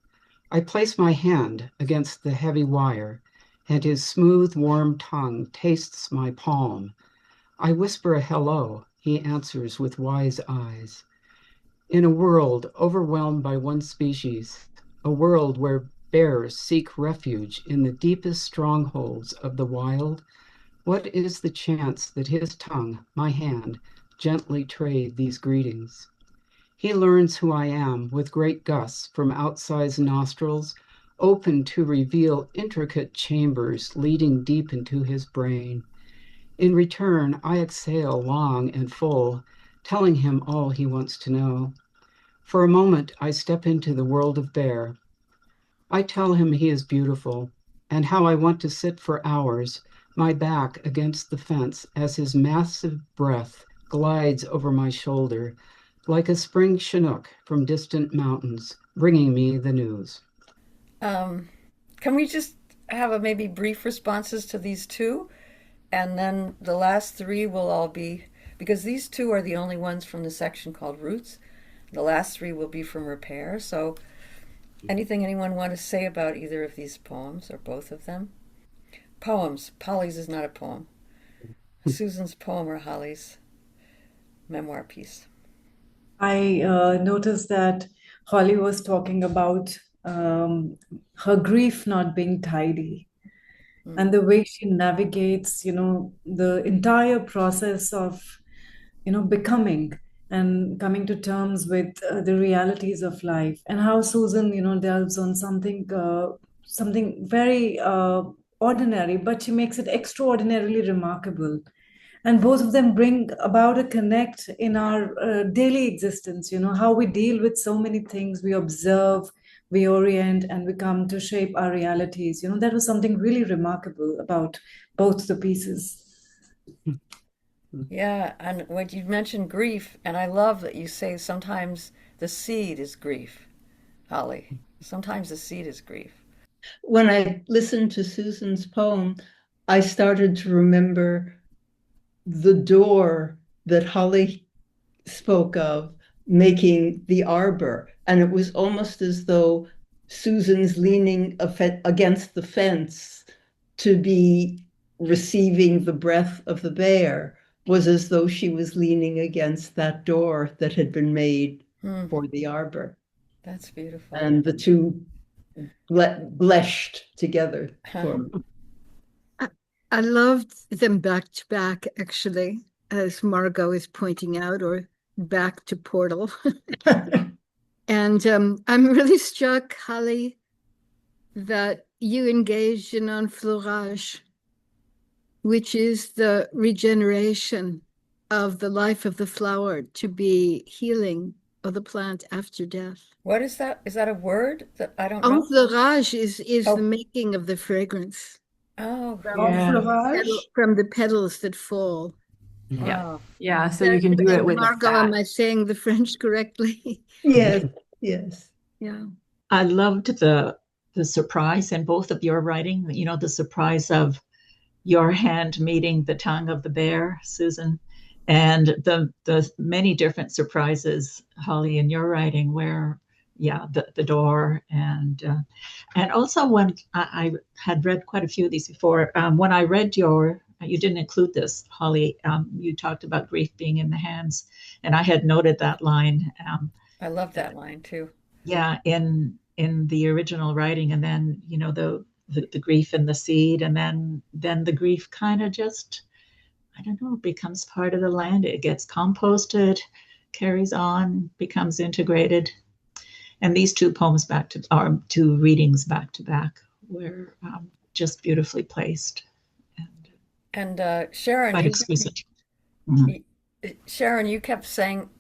I place my hand against the heavy wire, and his smooth, warm tongue tastes my palm. I whisper a hello. He answers with wise eyes. In a world overwhelmed by one species, a world where bears seek refuge in the deepest strongholds of the wild, what is the chance that his tongue, my hand, gently trade these greetings? He learns who I am with great gusts from outsized nostrils, open to reveal intricate chambers leading deep into his brain. In return, I exhale long and full, telling him all he wants to know. For a moment, I step into the world of bear. I tell him he is beautiful, and how I want to sit for hours, my back against the fence as his massive breath glides over my shoulder, like a spring chinook from distant mountains, bringing me the news. Can we just have a maybe brief responses to these two? And then the last three will all be, because these two are the only ones from the section called Roots. The last three will be from Repair. So anything anyone want to say about either of these poems or both of them? Poems. Polly's is not a poem. Susan's poem or Holly's memoir piece. I noticed that Holly was talking about her grief not being tidy and the way she navigates, the entire process of, becoming and coming to terms with the realities of life, and how Susan, delves on something very ordinary, but she makes it extraordinarily remarkable. And both of them bring about a connect in our daily existence, how we deal with so many things, we observe, we orient, and we come to shape our realities. That was something really remarkable about both the pieces. Yeah, and when you mentioned grief, and I love that you say sometimes the seed is grief, Holly. Sometimes the seed is grief. When I listened to Susan's poem, I started to remember the door that Holly spoke of making the arbor. And it was almost as though Susan's leaning against the fence to be receiving the breath of the bear was as though she was leaning against that door that had been made for the arbor. That's beautiful. And the two bleshed together. I loved them back to back, actually, as Margot is pointing out, or back to Portal. And I'm really struck, Holly, that you engaged in enfleurage, which is the regeneration of the life of the flower to be healing of the plant after death. What is that? Is that a word that I don't know? Enfleurage is the making of the fragrance. Oh, From the petals that fall. Yeah. Yeah. So you can do it with Margot, am I saying the French correctly? Yes. Yes. Yeah. I loved the surprise in both of your writing, the surprise of your hand meeting the tongue of the bear, Susan, and the many different surprises, Holly, in your writing, where the door, and also when I had read quite a few of these before, when I read you didn't include this, Holly, you talked about grief being in the hands, and I had noted that line. I love that line too. Yeah, in the original writing, and then the grief in the seed, and then the grief kind of just, I don't know, becomes part of the land. It gets composted, carries on, becomes integrated. And these two poems two readings back to back were just beautifully placed. And Sharon, quite exquisite. Sharon, you kept saying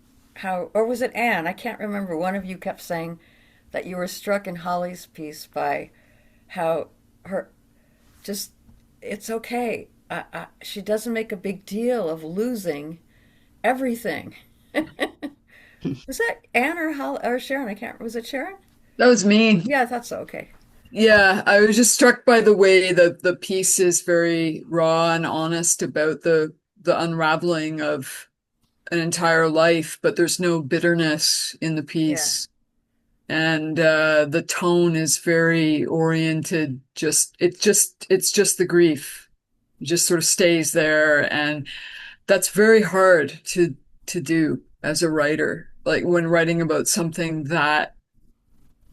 or was it Anne? I can't remember. One of you kept saying that you were struck in Holly's piece by how it's okay. She doesn't make a big deal of losing everything. Was that Anne or Sharon? I can't. Was it Sharon? That was me. Yeah, I thought so. Okay. Yeah, I was just struck by the way that the piece is very raw and honest about the unraveling of an entire life, but there's no bitterness in the Yeah. piece. And the tone is very oriented, it's just the grief. It just sort of stays there, and that's very hard to do as a writer. Like when writing about something that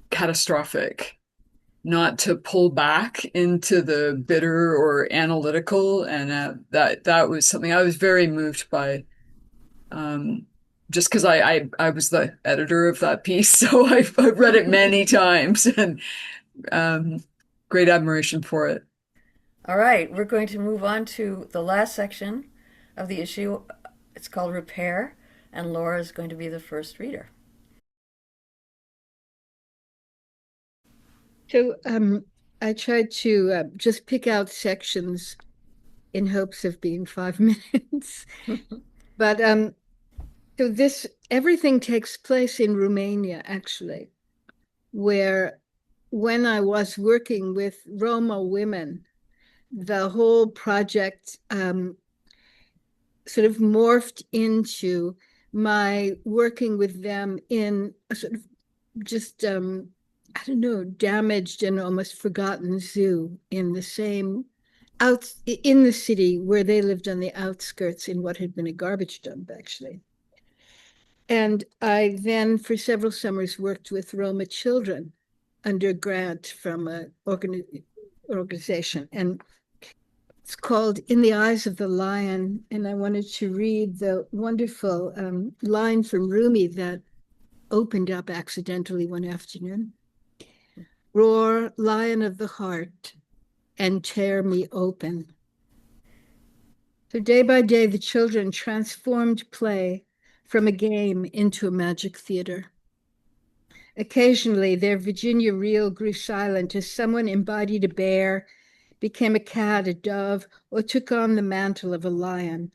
catastrophic, not to pull back into the bitter or analytical, and that was something I was very moved by. Just because I was the editor of that piece, so I've read it many times, and great admiration for it. All right, we're going to move on to the last section of the issue. It's called Repair, and Laura is going to be the first reader. So I tried to just pick out sections in hopes of being 5 minutes. But so everything takes place in Romania, actually, where when I was working with Roma women, the whole project sort of morphed into my working with them in a sort of just I don't know, damaged and almost forgotten zoo in the same in the city where they lived on the outskirts in what had been a garbage dump, actually. And I then, for several summers, worked with Roma children under a grant from an organization. And it's called In the Eyes of the Lion. And I wanted to read the wonderful line from Rumi that opened up accidentally one afternoon. Roar, lion of the heart, and tear me open. So day by day, the children transformed play from a game into a magic theater. Occasionally, their Virginia reel grew silent as someone embodied a bear, became a cat, a dove, or took on the mantle of a lion.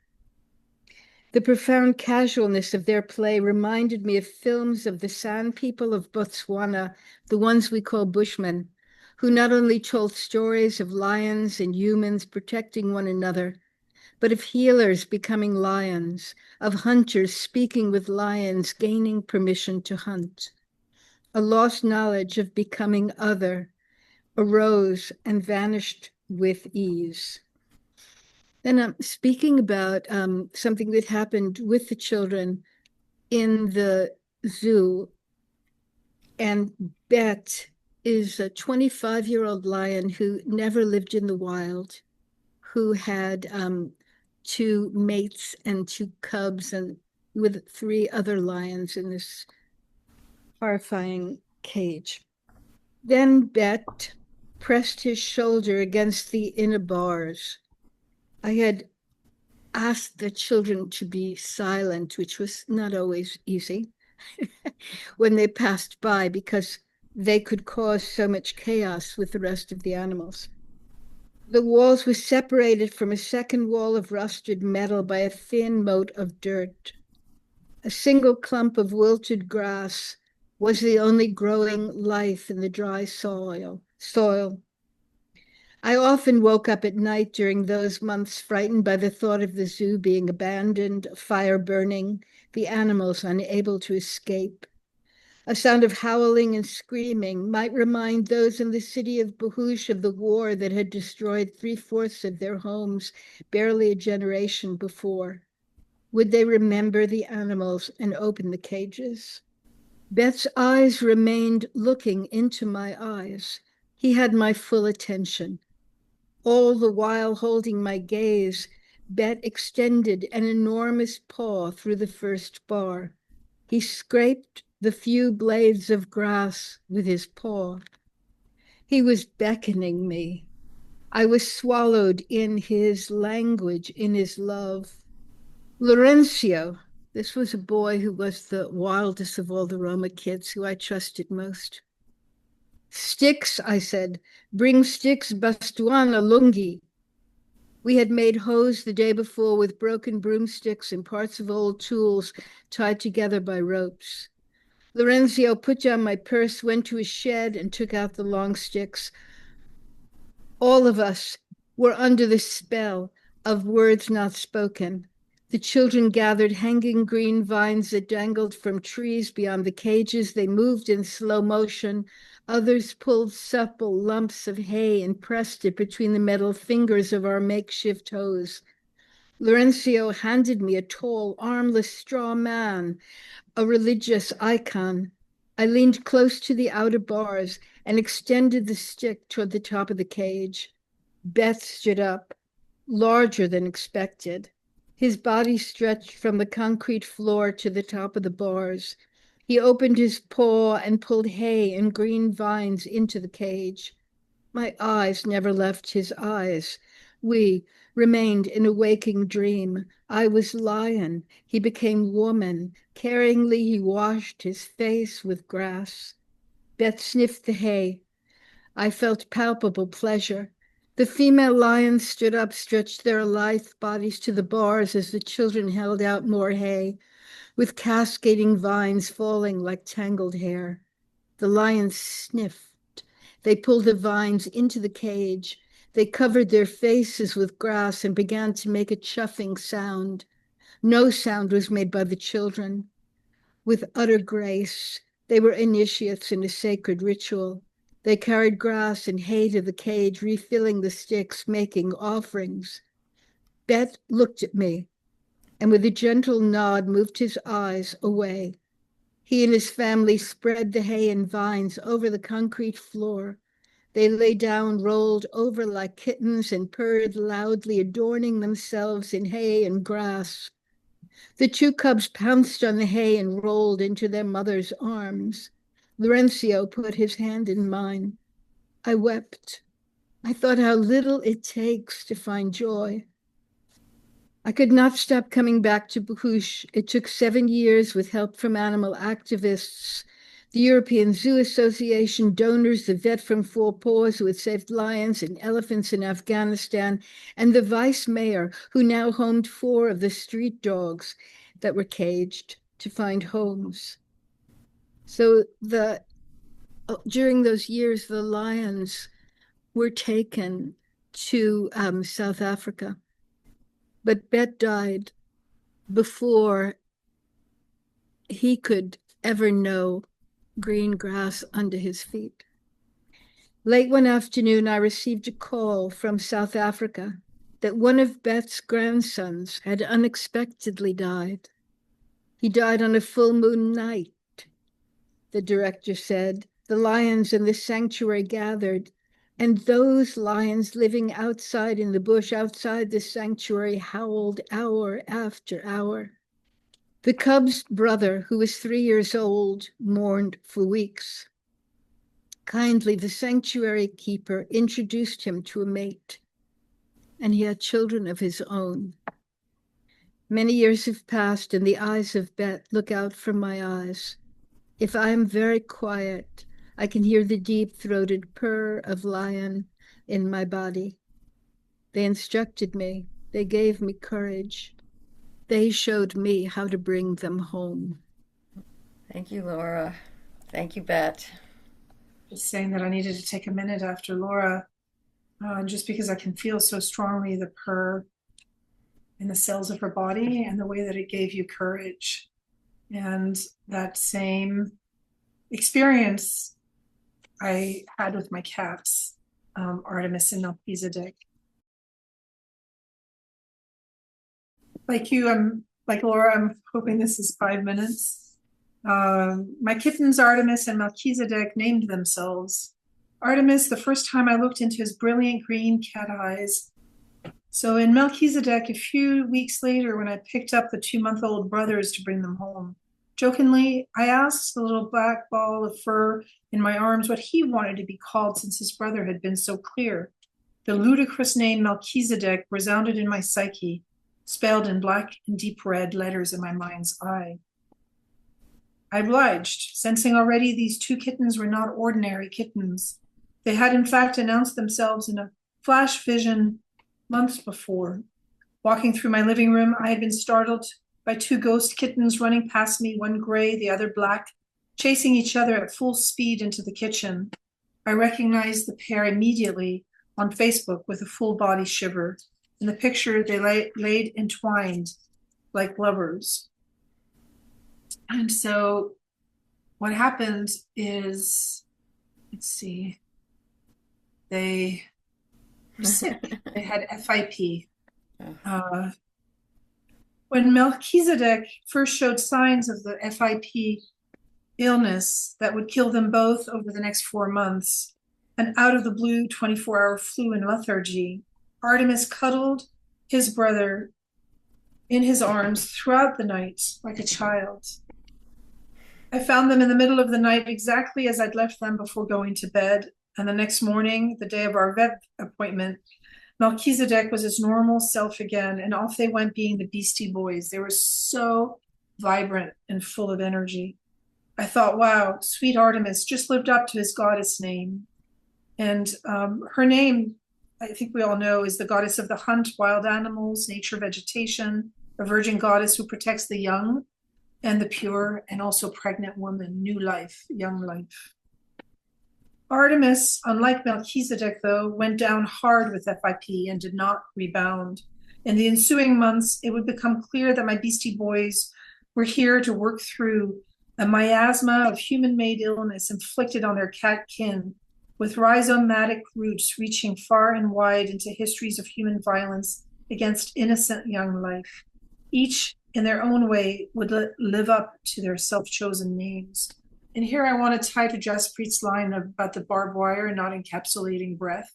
The profound casualness of their play reminded me of films of the San people of Botswana, the ones we call Bushmen, who not only told stories of lions and humans protecting one another, but of healers becoming lions, of hunters speaking with lions, gaining permission to hunt. A lost knowledge of becoming other arose and vanished with ease. Then I'm speaking about something that happened with the children in the zoo. And Bet is a 25-year-old lion who never lived in the wild, who had 2 mates and 2 cubs, and with 3 other lions in this horrifying cage. Then Bet pressed his shoulder against the inner bars. I had asked the children to be silent, which was not always easy when they passed by, because they could cause so much chaos with the rest of the animals. The walls were separated from a second wall of rusted metal by a thin moat of dirt. A single clump of wilted grass was the only growing life in the dry soil. I often woke up at night during those months frightened by the thought of the zoo being abandoned, fire burning, the animals unable to escape. A sound of howling and screaming might remind those in the city of Bahush of the war that had destroyed 3/4 of their homes barely a generation before. Would they remember the animals and open the cages? Bet's eyes remained looking into my eyes. He had my full attention. All the while holding my gaze, Bet extended an enormous paw through the first bar. He scraped the few blades of grass with his paw. He was beckoning me. I was swallowed in his language, in his love. Laurencio, this was a boy who was the wildest of all the Roma kids, who I trusted most. Sticks, I said. Bring sticks, Bastuana Lungi. We had made hose the day before with broken broomsticks and parts of old tools tied together by ropes. Lorenzio put down my purse, went to his shed, and took out the long sticks. All of us were under the spell of words not spoken. The children gathered hanging green vines that dangled from trees beyond the cages. They moved in slow motion. Others pulled supple lumps of hay and pressed it between the metal fingers of our makeshift hose. Lorenzio handed me a tall, armless straw man, a religious icon. I leaned close to the outer bars and extended the stick toward the top of the cage. Beth stood up, larger than expected. His body stretched from the concrete floor to the top of the bars. He opened his paw and pulled hay and green vines into the cage. My eyes never left his eyes. We remained in a waking dream. I was lion. He became woman. Caringly, he washed his face with grass. Beth sniffed the hay. I felt palpable pleasure. The female lions stood up, stretched their lithe bodies to the bars as the children held out more hay, with cascading vines falling like tangled hair. The lions sniffed. They pulled the vines into the cage. They covered their faces with grass and began to make a chuffing sound. No sound was made by the children. With utter grace, they were initiates in a sacred ritual. They carried grass and hay to the cage, refilling the sticks, making offerings. Bet looked at me and with a gentle nod moved his eyes away. He and his family spread the hay and vines over the concrete floor. They lay down, rolled over like kittens, and purred loudly, adorning themselves in hay and grass. The two cubs pounced on the hay and rolled into their mother's arms. Lorenzio put his hand in mine. I wept. I thought how little it takes to find joy. I could not stop coming back to Buhush. It took 7 years with help from animal activists, the European Zoo Association, donors, the vet from Four Paws who had saved lions and elephants in Afghanistan, and the vice mayor who now homed 4 of the street dogs that were caged to find homes. So during those years, the lions were taken to South Africa. But Bet died before he could ever know green grass under his feet. Late one afternoon, I received a call from South Africa that one of Bet's grandsons had unexpectedly died. He died on a full moon night, the director said. The lions in the sanctuary gathered, and those lions living outside in the bush outside the sanctuary howled hour after hour. The cub's brother, who was 3 years old, mourned for weeks. Kindly, the sanctuary keeper introduced him to a mate, and he had children of his own. Many years have passed, and the eyes of Bet look out from my eyes. If I am very quiet, I can hear the deep-throated purr of lion in my body. They instructed me. They gave me courage. They showed me how to bring them home. Thank you, Laura. Thank you, Bet. Just saying that I needed to take a minute after Laura, just because I can feel so strongly the purr in the cells of her body and the way that it gave you courage. And that same experience I had with my cats, Artemis and Melchizedek. Like you, like Laura, I'm hoping this is 5 minutes. My kittens, Artemis and Melchizedek, named themselves. Artemis, the first time I looked into his brilliant green cat eyes. So in Melchizedek, a few weeks later, when I picked up the 2-month-old brothers to bring them home, jokingly, I asked the little black ball of fur in my arms what he wanted to be called since his brother had been so clear. The ludicrous name Melchizedek resounded in my psyche, spelled in black and deep red letters in my mind's eye. I obliged, sensing already these 2 kittens were not ordinary kittens. They had in fact announced themselves in a flash vision months before. Walking through my living room, I had been startled by two ghost kittens running past me, one gray, the other black, chasing each other at full speed into the kitchen. I recognized the pair immediately on Facebook with a full body shiver. In the picture, they laid entwined like lovers. And so what happened is, let's see, they were sick. They had FIP. When Melchizedek first showed signs of the FIP illness that would kill them both over the next 4 months, an out-of-the-blue 24-hour flu and lethargy, Artemis cuddled his brother in his arms throughout the night like a child. I found them in the middle of the night exactly as I'd left them before going to bed, and the next morning, the day of our vet appointment, Melchizedek was his normal self again, and off they went being the Beastie Boys. They were so vibrant and full of energy. I thought, wow, sweet Artemis just lived up to his goddess name. And her name, I think we all know, is the goddess of the hunt, wild animals, nature, vegetation, a virgin goddess who protects the young and the pure, and also pregnant woman, new life, young life. Artemis, unlike Melchizedek, though, went down hard with FIP and did not rebound. In the ensuing months, it would become clear that my Beastie Boys were here to work through a miasma of human-made illness inflicted on their cat kin, with rhizomatic roots reaching far and wide into histories of human violence against innocent young life. Each, in their own way, would live up to their self-chosen names. And here I want to tie to Jaspreet's line about the barbed wire not encapsulating breath,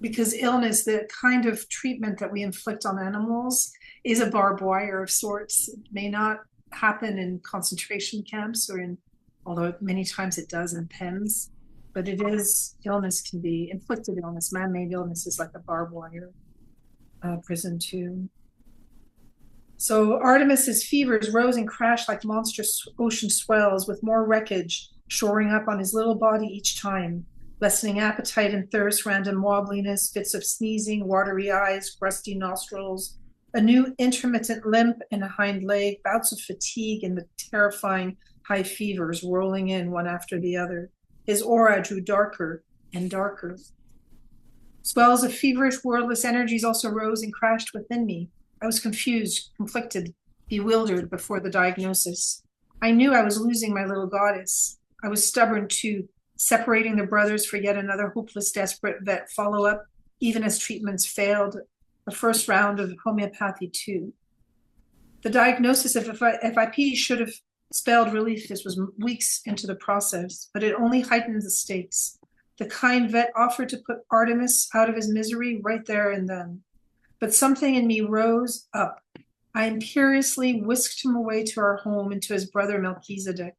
because illness, the kind of treatment that we inflict on animals, is a barbed wire of sorts. It may not happen in concentration camps although many times it does in pens, but illness can be inflicted illness, man-made illness is like a barbed wire prison too. So Artemis's fevers rose and crashed like monstrous ocean swells, with more wreckage shoring up on his little body each time, lessening appetite and thirst, random wobbliness, fits of sneezing, watery eyes, crusty nostrils, a new intermittent limp in a hind leg, bouts of fatigue, and the terrifying high fevers rolling in one after the other. His aura drew darker and darker. Swells of feverish, wordless energies also rose and crashed within me. I was confused, conflicted, bewildered before the diagnosis. I knew I was losing my little goddess. I was stubborn too, separating the brothers for yet another hopeless, desperate vet follow-up, even as treatments failed, the first round of homeopathy too. The diagnosis of FIP should have spelled relief. This was weeks into the process, but it only heightened the stakes. The kind vet offered to put Artemis out of his misery right there and then. But something in me rose up. I imperiously whisked him away to our home and to his brother Melchizedek.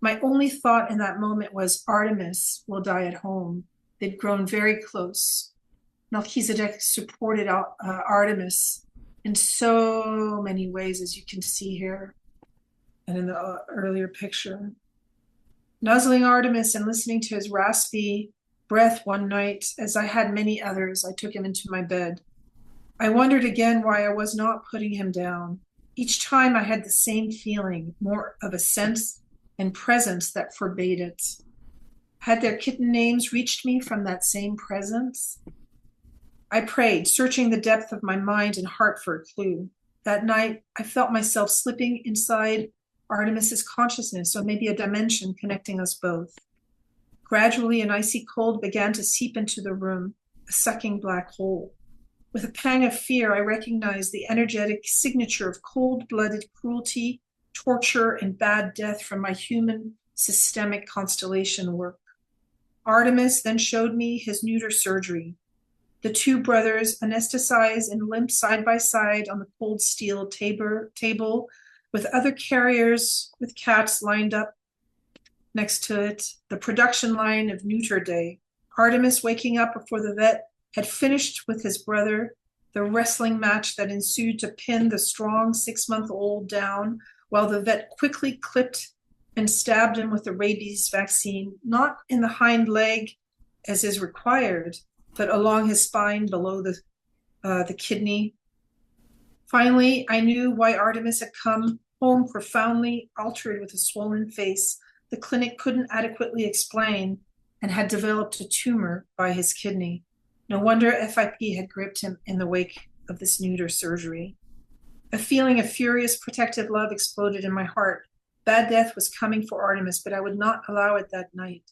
My only thought in that moment was, Artemis will die at home. They'd grown very close. Melchizedek supported Artemis in so many ways, as you can see here and in the earlier picture. Nuzzling Artemis and listening to his raspy breath one night, as I had many others, I took him into my bed. I wondered again why I was not putting him down. Each time I had the same feeling, more of a sense and presence that forbade it. Had their kitten names reached me from that same presence? I prayed, searching the depth of my mind and heart for a clue. That night, I felt myself slipping inside Artemis's consciousness, or maybe a dimension connecting us both. Gradually, an icy cold began to seep into the room, a sucking black hole. With a pang of fear, I recognized the energetic signature of cold-blooded cruelty, torture, and bad death from my human systemic constellation work. Artemis then showed me his neuter surgery. The two brothers, anesthetized and limp side by side on the cold steel table, with other carriers with cats lined up next to it, the production line of neuter day. Artemis waking up before the vet had finished with his brother, the wrestling match that ensued to pin the strong 6-month-old down, while the vet quickly clipped and stabbed him with the rabies vaccine, not in the hind leg as is required, but along his spine below the the kidney. Finally, I knew why Artemis had come home profoundly altered with a swollen face the clinic couldn't adequately explain and had developed a tumor by his kidney. No wonder FIP had gripped him in the wake of this neuter surgery. A feeling of furious protective love exploded in my heart. Bad death was coming for Artemis, but I would not allow it that night.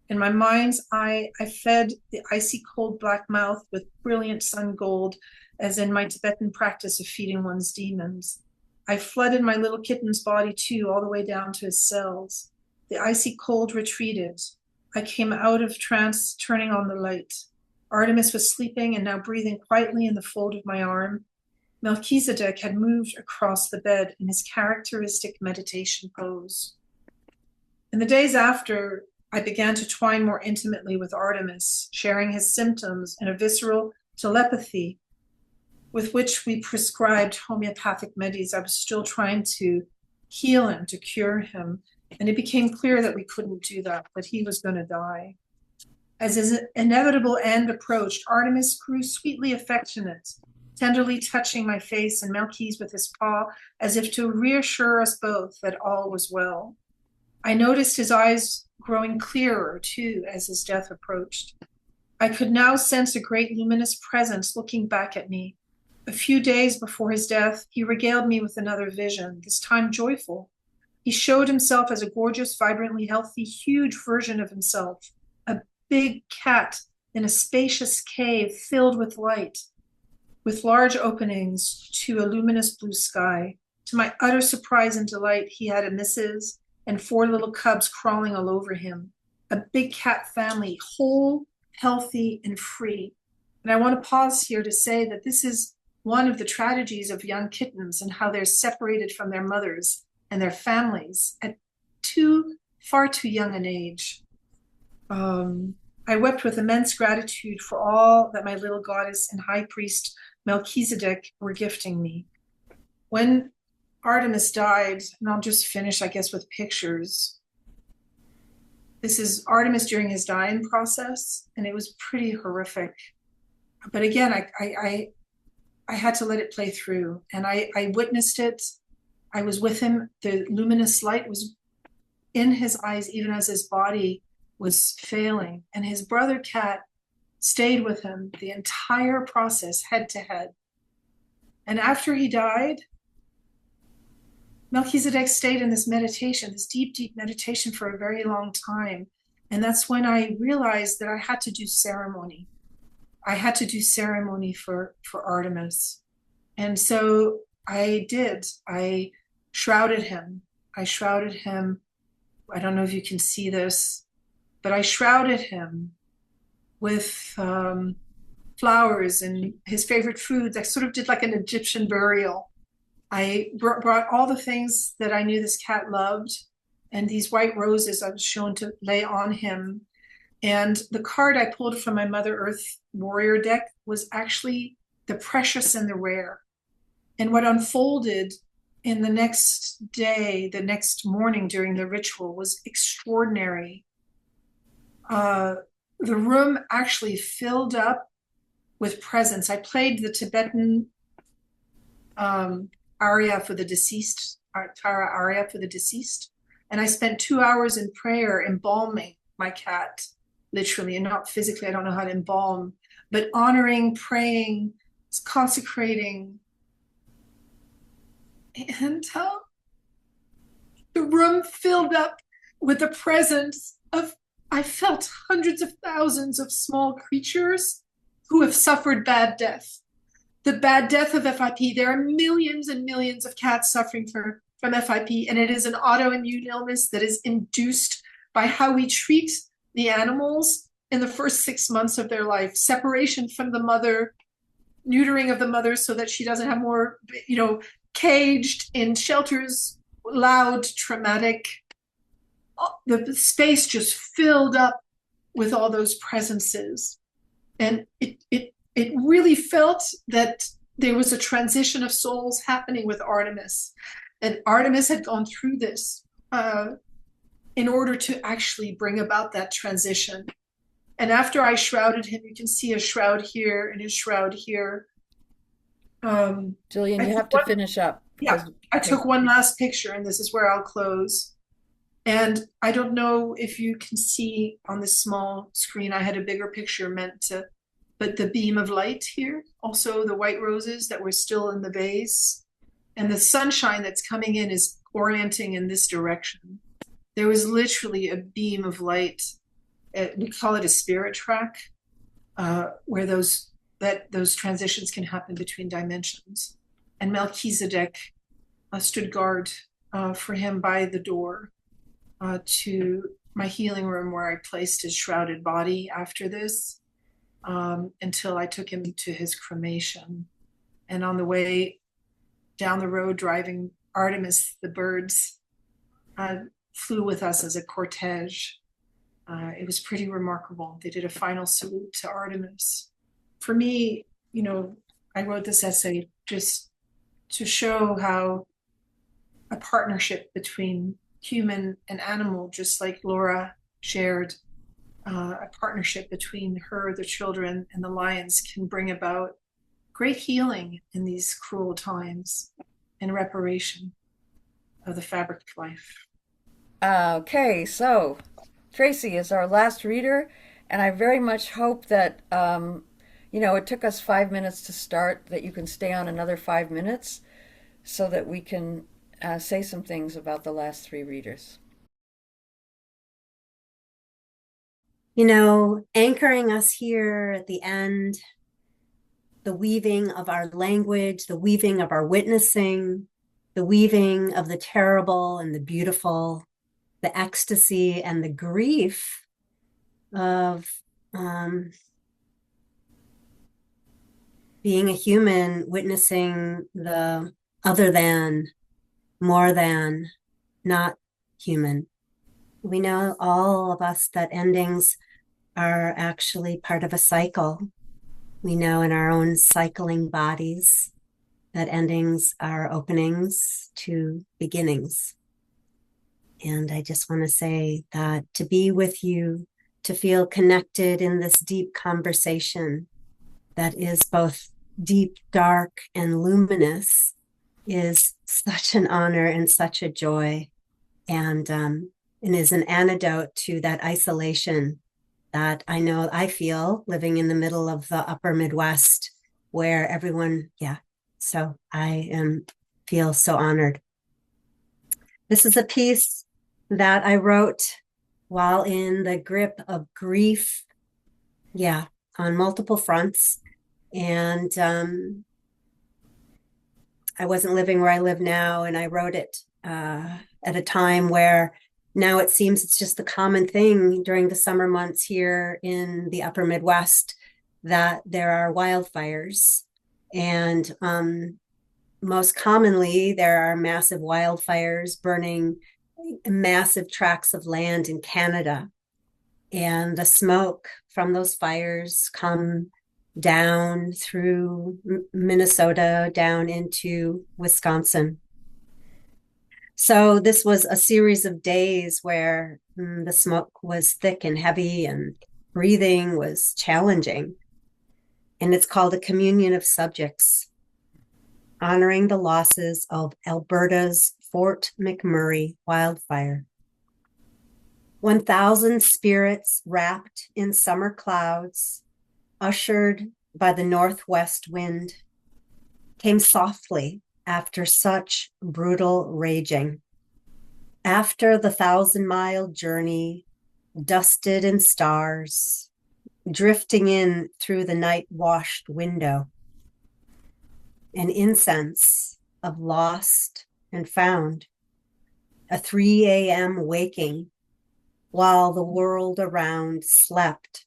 In my mind's eye, I fed the icy cold black mouth with brilliant sun gold, as in my Tibetan practice of feeding one's demons. I flooded my little kitten's body too, all the way down to his cells. The icy cold retreated. I came out of trance, turning on the light. Artemis was sleeping and now breathing quietly in the fold of my arm. Melchizedek had moved across the bed in his characteristic meditation pose. In the days after, I began to twine more intimately with Artemis, sharing his symptoms in a visceral telepathy with which we prescribed homeopathic medicines. I was still trying to heal him, to cure him, and it became clear that we couldn't do that he was going to die. As his inevitable end approached, Artemis grew sweetly affectionate, tenderly touching my face and Melchi's with his paw, as if to reassure us both that all was well. I noticed his eyes growing clearer, too, as his death approached. I could now sense a great luminous presence looking back at me. A few days before his death, he regaled me with another vision, this time joyful. He showed himself as a gorgeous, vibrantly healthy, huge version of himself, a big cat in a spacious cave filled with light, with large openings to a luminous blue sky. To my utter surprise and delight, he had a missus and 4 little cubs crawling all over him, a big cat family, whole, healthy, and free. And I want to pause here to say that this is one of the tragedies of young kittens and how they're separated from their mothers and their families at far too young an age. I wept with immense gratitude for all that my little goddess and high priest Melchizedek were gifting me. When Artemis died, and I'll just finish, I guess, with pictures. This is Artemis during his dying process, and it was pretty horrific. But again, I had to let it play through, and I witnessed it. I was with him. The luminous light was in his eyes, even as his body was failing. And his brother cat stayed with him the entire process, head to head. And after he died, Melchizedek stayed in this meditation, this deep, deep meditation for a very long time. And that's when I realized that I had to do ceremony. I had to do ceremony for Artemis. And so I did. I shrouded him. I don't know if you can see this, but I shrouded him with flowers and his favorite foods. I sort of did like an Egyptian burial. I brought all the things that I knew this cat loved, and these white roses I was shown to lay on him. And the card I pulled from my Mother Earth warrior deck was actually the precious and the rare. And what unfolded in the next day, the next morning during the ritual, was extraordinary. The room actually filled up with presence. I played the Tibetan aria for the deceased, Tara aria for the deceased. And I spent 2 hours in prayer embalming my cat, literally, and not physically. I don't know how to embalm, but honoring, praying, consecrating. And the room filled up with the presence of, I felt hundreds of thousands of small creatures who have suffered bad death. The bad death of FIP. There are millions and millions of cats suffering from FIP, and it is an autoimmune illness that is induced by how we treat the animals in the first 6 months of their life. Separation from the mother, neutering of the mother so that she doesn't have more, caged in shelters, loud, traumatic. The space just filled up with all those presences. And it really felt that there was a transition of souls happening with Artemis. And Artemis had gone through this in order to actually bring about that transition. And after I shrouded him, you can see a shroud here and a shroud here. Jillian, I you took have to one- finish up Yeah, because I took one last picture, and this is where I'll close. And I don't know if you can see on this small screen, I had a bigger picture meant to, but the beam of light here, also the white roses that were still in the vase, and the sunshine that's coming in is orienting in this direction. There was literally a beam of light. We call it a spirit track, where those transitions can happen between dimensions. And Melchizedek stood guard for him by the door to my healing room, where I placed his shrouded body after this, until I took him to his cremation. And on the way down the road, driving Artemis, the birds flew with us as a cortege. It was pretty remarkable. They did a final salute to Artemis. For me, I wrote this essay just to show how a partnership between human and animal, just like Laura shared, a partnership between her, the children, and the lions can bring about great healing in these cruel times and reparation of the fabric of life. Okay, so Tracy is our last reader, and I very much hope that it took us 5 minutes to start, that you can stay on another 5 minutes so that we can say some things about the last three readers. Anchoring us here at the end, the weaving of our language, the weaving of our witnessing, the weaving of the terrible and the beautiful, the ecstasy and the grief of being a human, witnessing the other than, more than, not human. We know, all of us, that endings are actually part of a cycle. We know in our own cycling bodies that endings are openings to beginnings. And I just want to say that to be with you, to feel connected in this deep conversation that is both deep, dark, and luminous, is such an honor and such a joy, and is an antidote to that isolation that I know I feel living in the middle of the upper Midwest, where everyone, so I feel so honored. This is a piece that I wrote while in the grip of grief, on multiple fronts. And I wasn't living where I live now, and I wrote it at a time where now it seems it's just the common thing during the summer months here in the upper Midwest that there are wildfires. And most commonly, there are massive wildfires burning massive tracts of land in Canada. And the smoke from those fires come down through Minnesota, down into Wisconsin. So this was a series of days where the smoke was thick and heavy and breathing was challenging. And it's called A Communion of Subjects, honoring the losses of Alberta's Fort McMurray wildfire. 1,000 spirits wrapped in summer clouds, ushered by the northwest wind, came softly after such brutal raging. After the 1,000-mile journey, dusted in stars, drifting in through the night-washed window, an incense of lost and found, a 3 a.m. waking while the world around slept.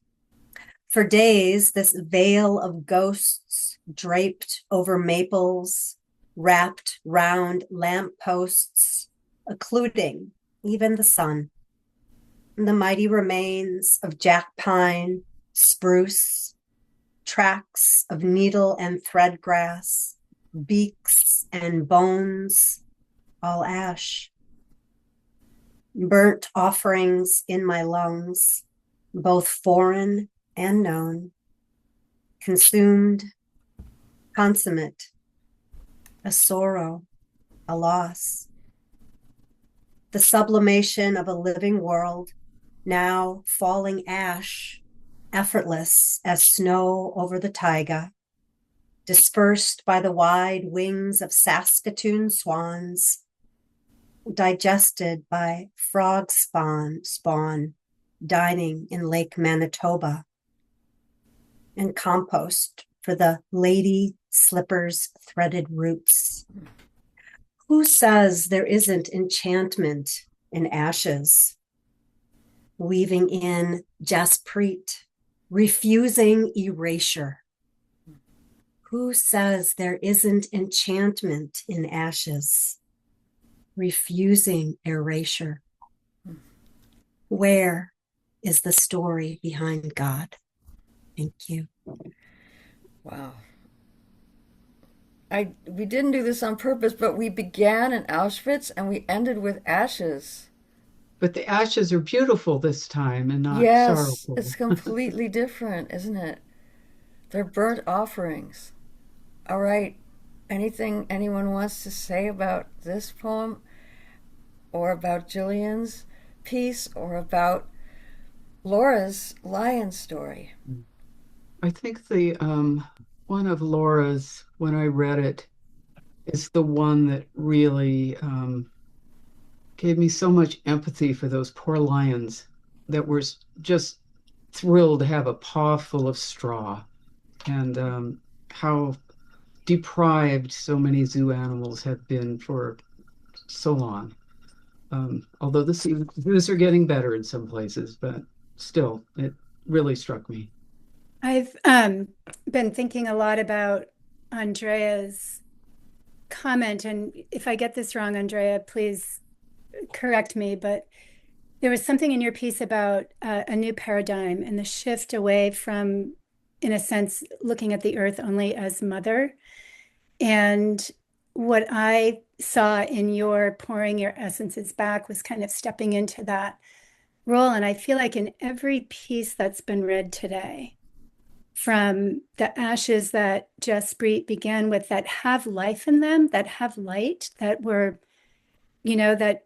For days, this veil of ghosts draped over maples, wrapped round lampposts, occluding even the sun. The mighty remains of jack pine, spruce, tracks of needle and thread grass, beaks and bones, all ash. Burnt offerings in my lungs, both foreign and known, consumed, consummate a sorrow, a loss. The sublimation of a living world, now falling ash, effortless as snow over the taiga, dispersed by the wide wings of Saskatoon swans, digested by frog spawn dining in Lake Manitoba, and compost for the lady slippers threaded roots. Who says there isn't enchantment in ashes? Weaving in Jaspreet, refusing erasure. Who says there isn't enchantment in ashes? Refusing erasure. Where is the story behind God? Thank you. Wow. We didn't do this on purpose, but we began in Auschwitz and we ended with ashes. But the ashes are beautiful this time and not Yes, sorrowful. it's completely different, isn't it? They're burnt offerings. All right. Anything anyone wants to say about this poem, or about Jillian's piece, or about Laura's lion story? I think the one of Laura's, when I read it, is the one that really gave me so much empathy for those poor lions that were just thrilled to have a paw full of straw, and how deprived so many zoo animals have been for so long. Although the zoos are getting better in some places, but still, it really struck me. I've been thinking a lot about Andrea's comment, and if I get this wrong, Andrea, please correct me, but there was something in your piece about a new paradigm and the shift away from, in a sense, looking at the earth only as mother. And what I saw in your pouring your essences back was kind of stepping into that role. And I feel like in every piece that's been read today, from the ashes that Jaspreet began with, that have life in them, that have light, that were, that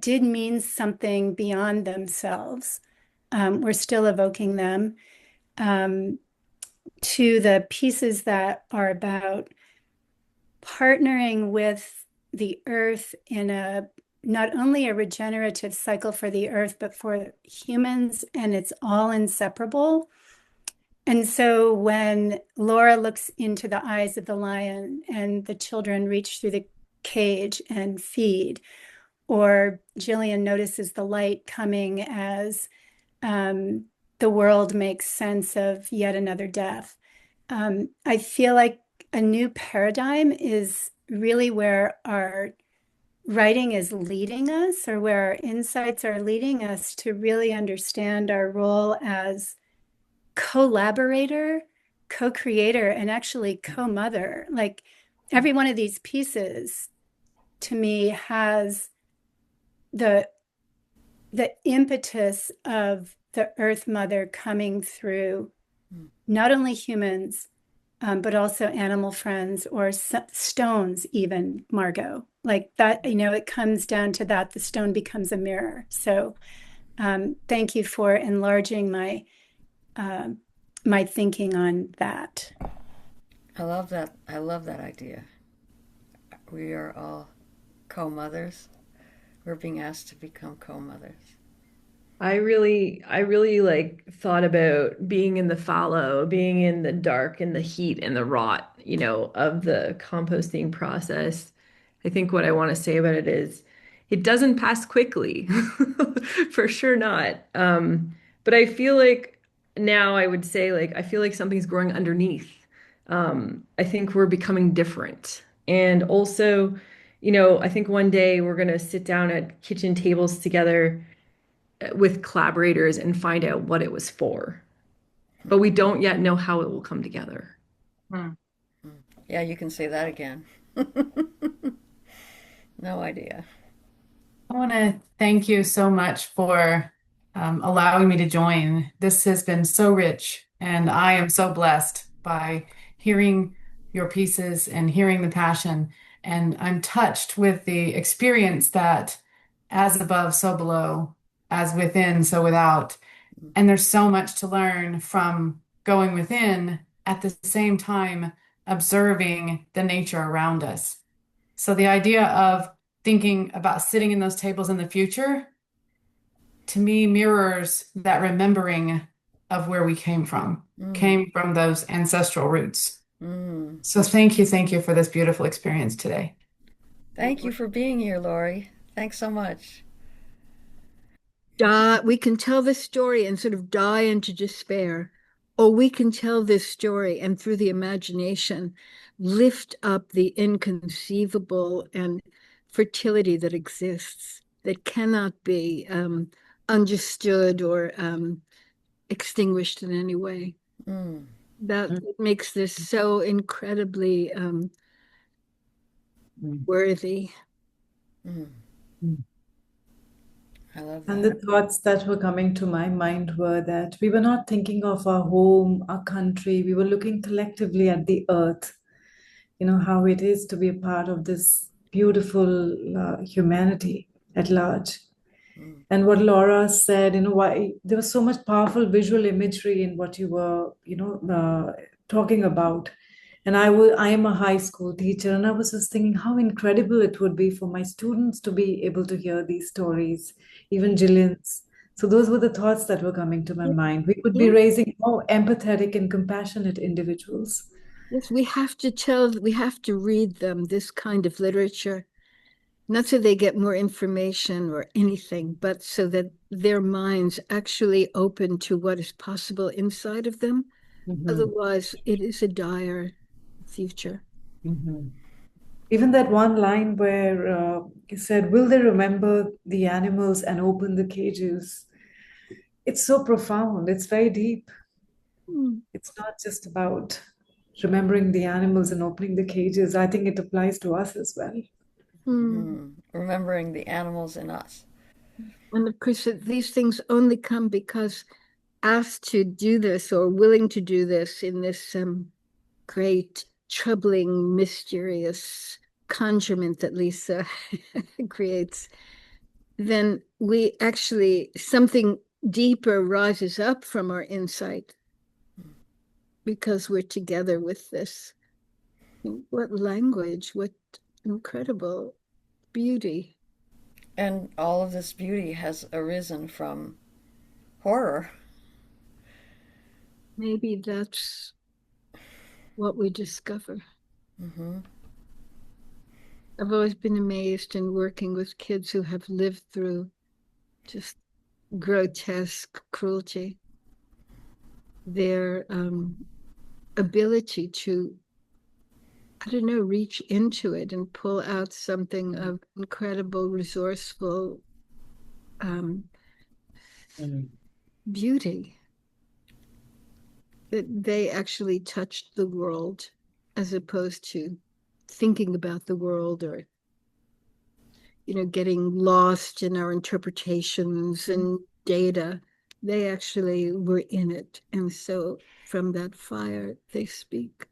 did mean something beyond themselves. We're still evoking them, to the pieces that are about partnering with the earth in a not only a regenerative cycle for the earth, but for humans, and it's all inseparable. And so when Laura looks into the eyes of the lion and the children reach through the cage and feed, or Jillian notices the light coming as the world makes sense of yet another death, I feel like a new paradigm is really where our writing is leading us, or where our insights are leading us to really understand our role as collaborator, co-creator, and actually co-mother. Like every one of these pieces to me has the impetus of the Earth Mother coming through not only humans, but also animal friends, or stones even, Margot. Like that, it comes down to that. The stone becomes a mirror. So thank you for enlarging my thinking on that. I love that. I love that idea. We are all co-mothers. We're being asked to become co-mothers. I really like thought about being in the fallow, being in the dark and the heat and the rot, of the composting process. I think what I want to say about it is it doesn't pass quickly, for sure not. But I feel like now I would say, like, I feel like something's growing underneath. I think we're becoming different. And also, I think one day we're going to sit down at kitchen tables together with collaborators and find out what it was for. But we don't yet know how it will come together. Yeah, you can say that again. No idea. I want to thank you so much for allowing me to join. This has been so rich, and I am so blessed by hearing your pieces and hearing the passion. And I'm touched with the experience that as above, so below, as within, so without. And there's so much to learn from going within at the same time observing the nature around us. So the idea of thinking about sitting in those tables in the future, to me, mirrors that remembering of where we came from those ancestral roots. So thank you for this beautiful experience today. Thank you for being here, Lori. Thanks so much. We can tell this story and sort of die into despair, or we can tell this story and through the imagination lift up the inconceivable and fertility that exists, that cannot be understood or extinguished in any way. That makes this so incredibly worthy. I love And that. the thoughts that were coming to my mind were that we were not thinking of our home, our country. We were looking collectively at the earth, how it is to be a part of this beautiful humanity at large. And what Laura said, why there was so much powerful visual imagery in what you were, talking about. And I am a high school teacher, and I was just thinking how incredible it would be for my students to be able to hear these stories, even Jillian's. So those were the thoughts that were coming to my mind. We could be raising more empathetic and compassionate individuals. Yes, we have to read them this kind of literature, not so they get more information or anything, but so that their minds actually open to what is possible inside of them. Otherwise, it is a dire future. Even that one line where he said, "Will they remember the animals and open the cages?" It's so profound. It's very deep. It's not just about remembering the animals and opening the cages. I think it applies to us as well. Remembering the animals in us. And of course, these things only come because asked to do this or willing to do this in this great, troubling, mysterious conjurement that Lisa creates, then we actually, something deeper rises up from our insight because we're together with this. What language, what incredible beauty. And all of this beauty has arisen from horror. Maybe that's what we discover. I've always been amazed in working with kids who have lived through just grotesque cruelty. Their ability to, I don't know, reach into it and pull out something of incredible, resourceful beauty. That they actually touched the world as opposed to thinking about the world or, getting lost in our interpretations and data. They actually were in it. And so from that fire, they speak.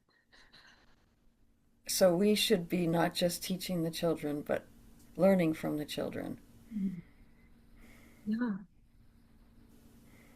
So we should be not just teaching the children, but learning from the children. Yeah.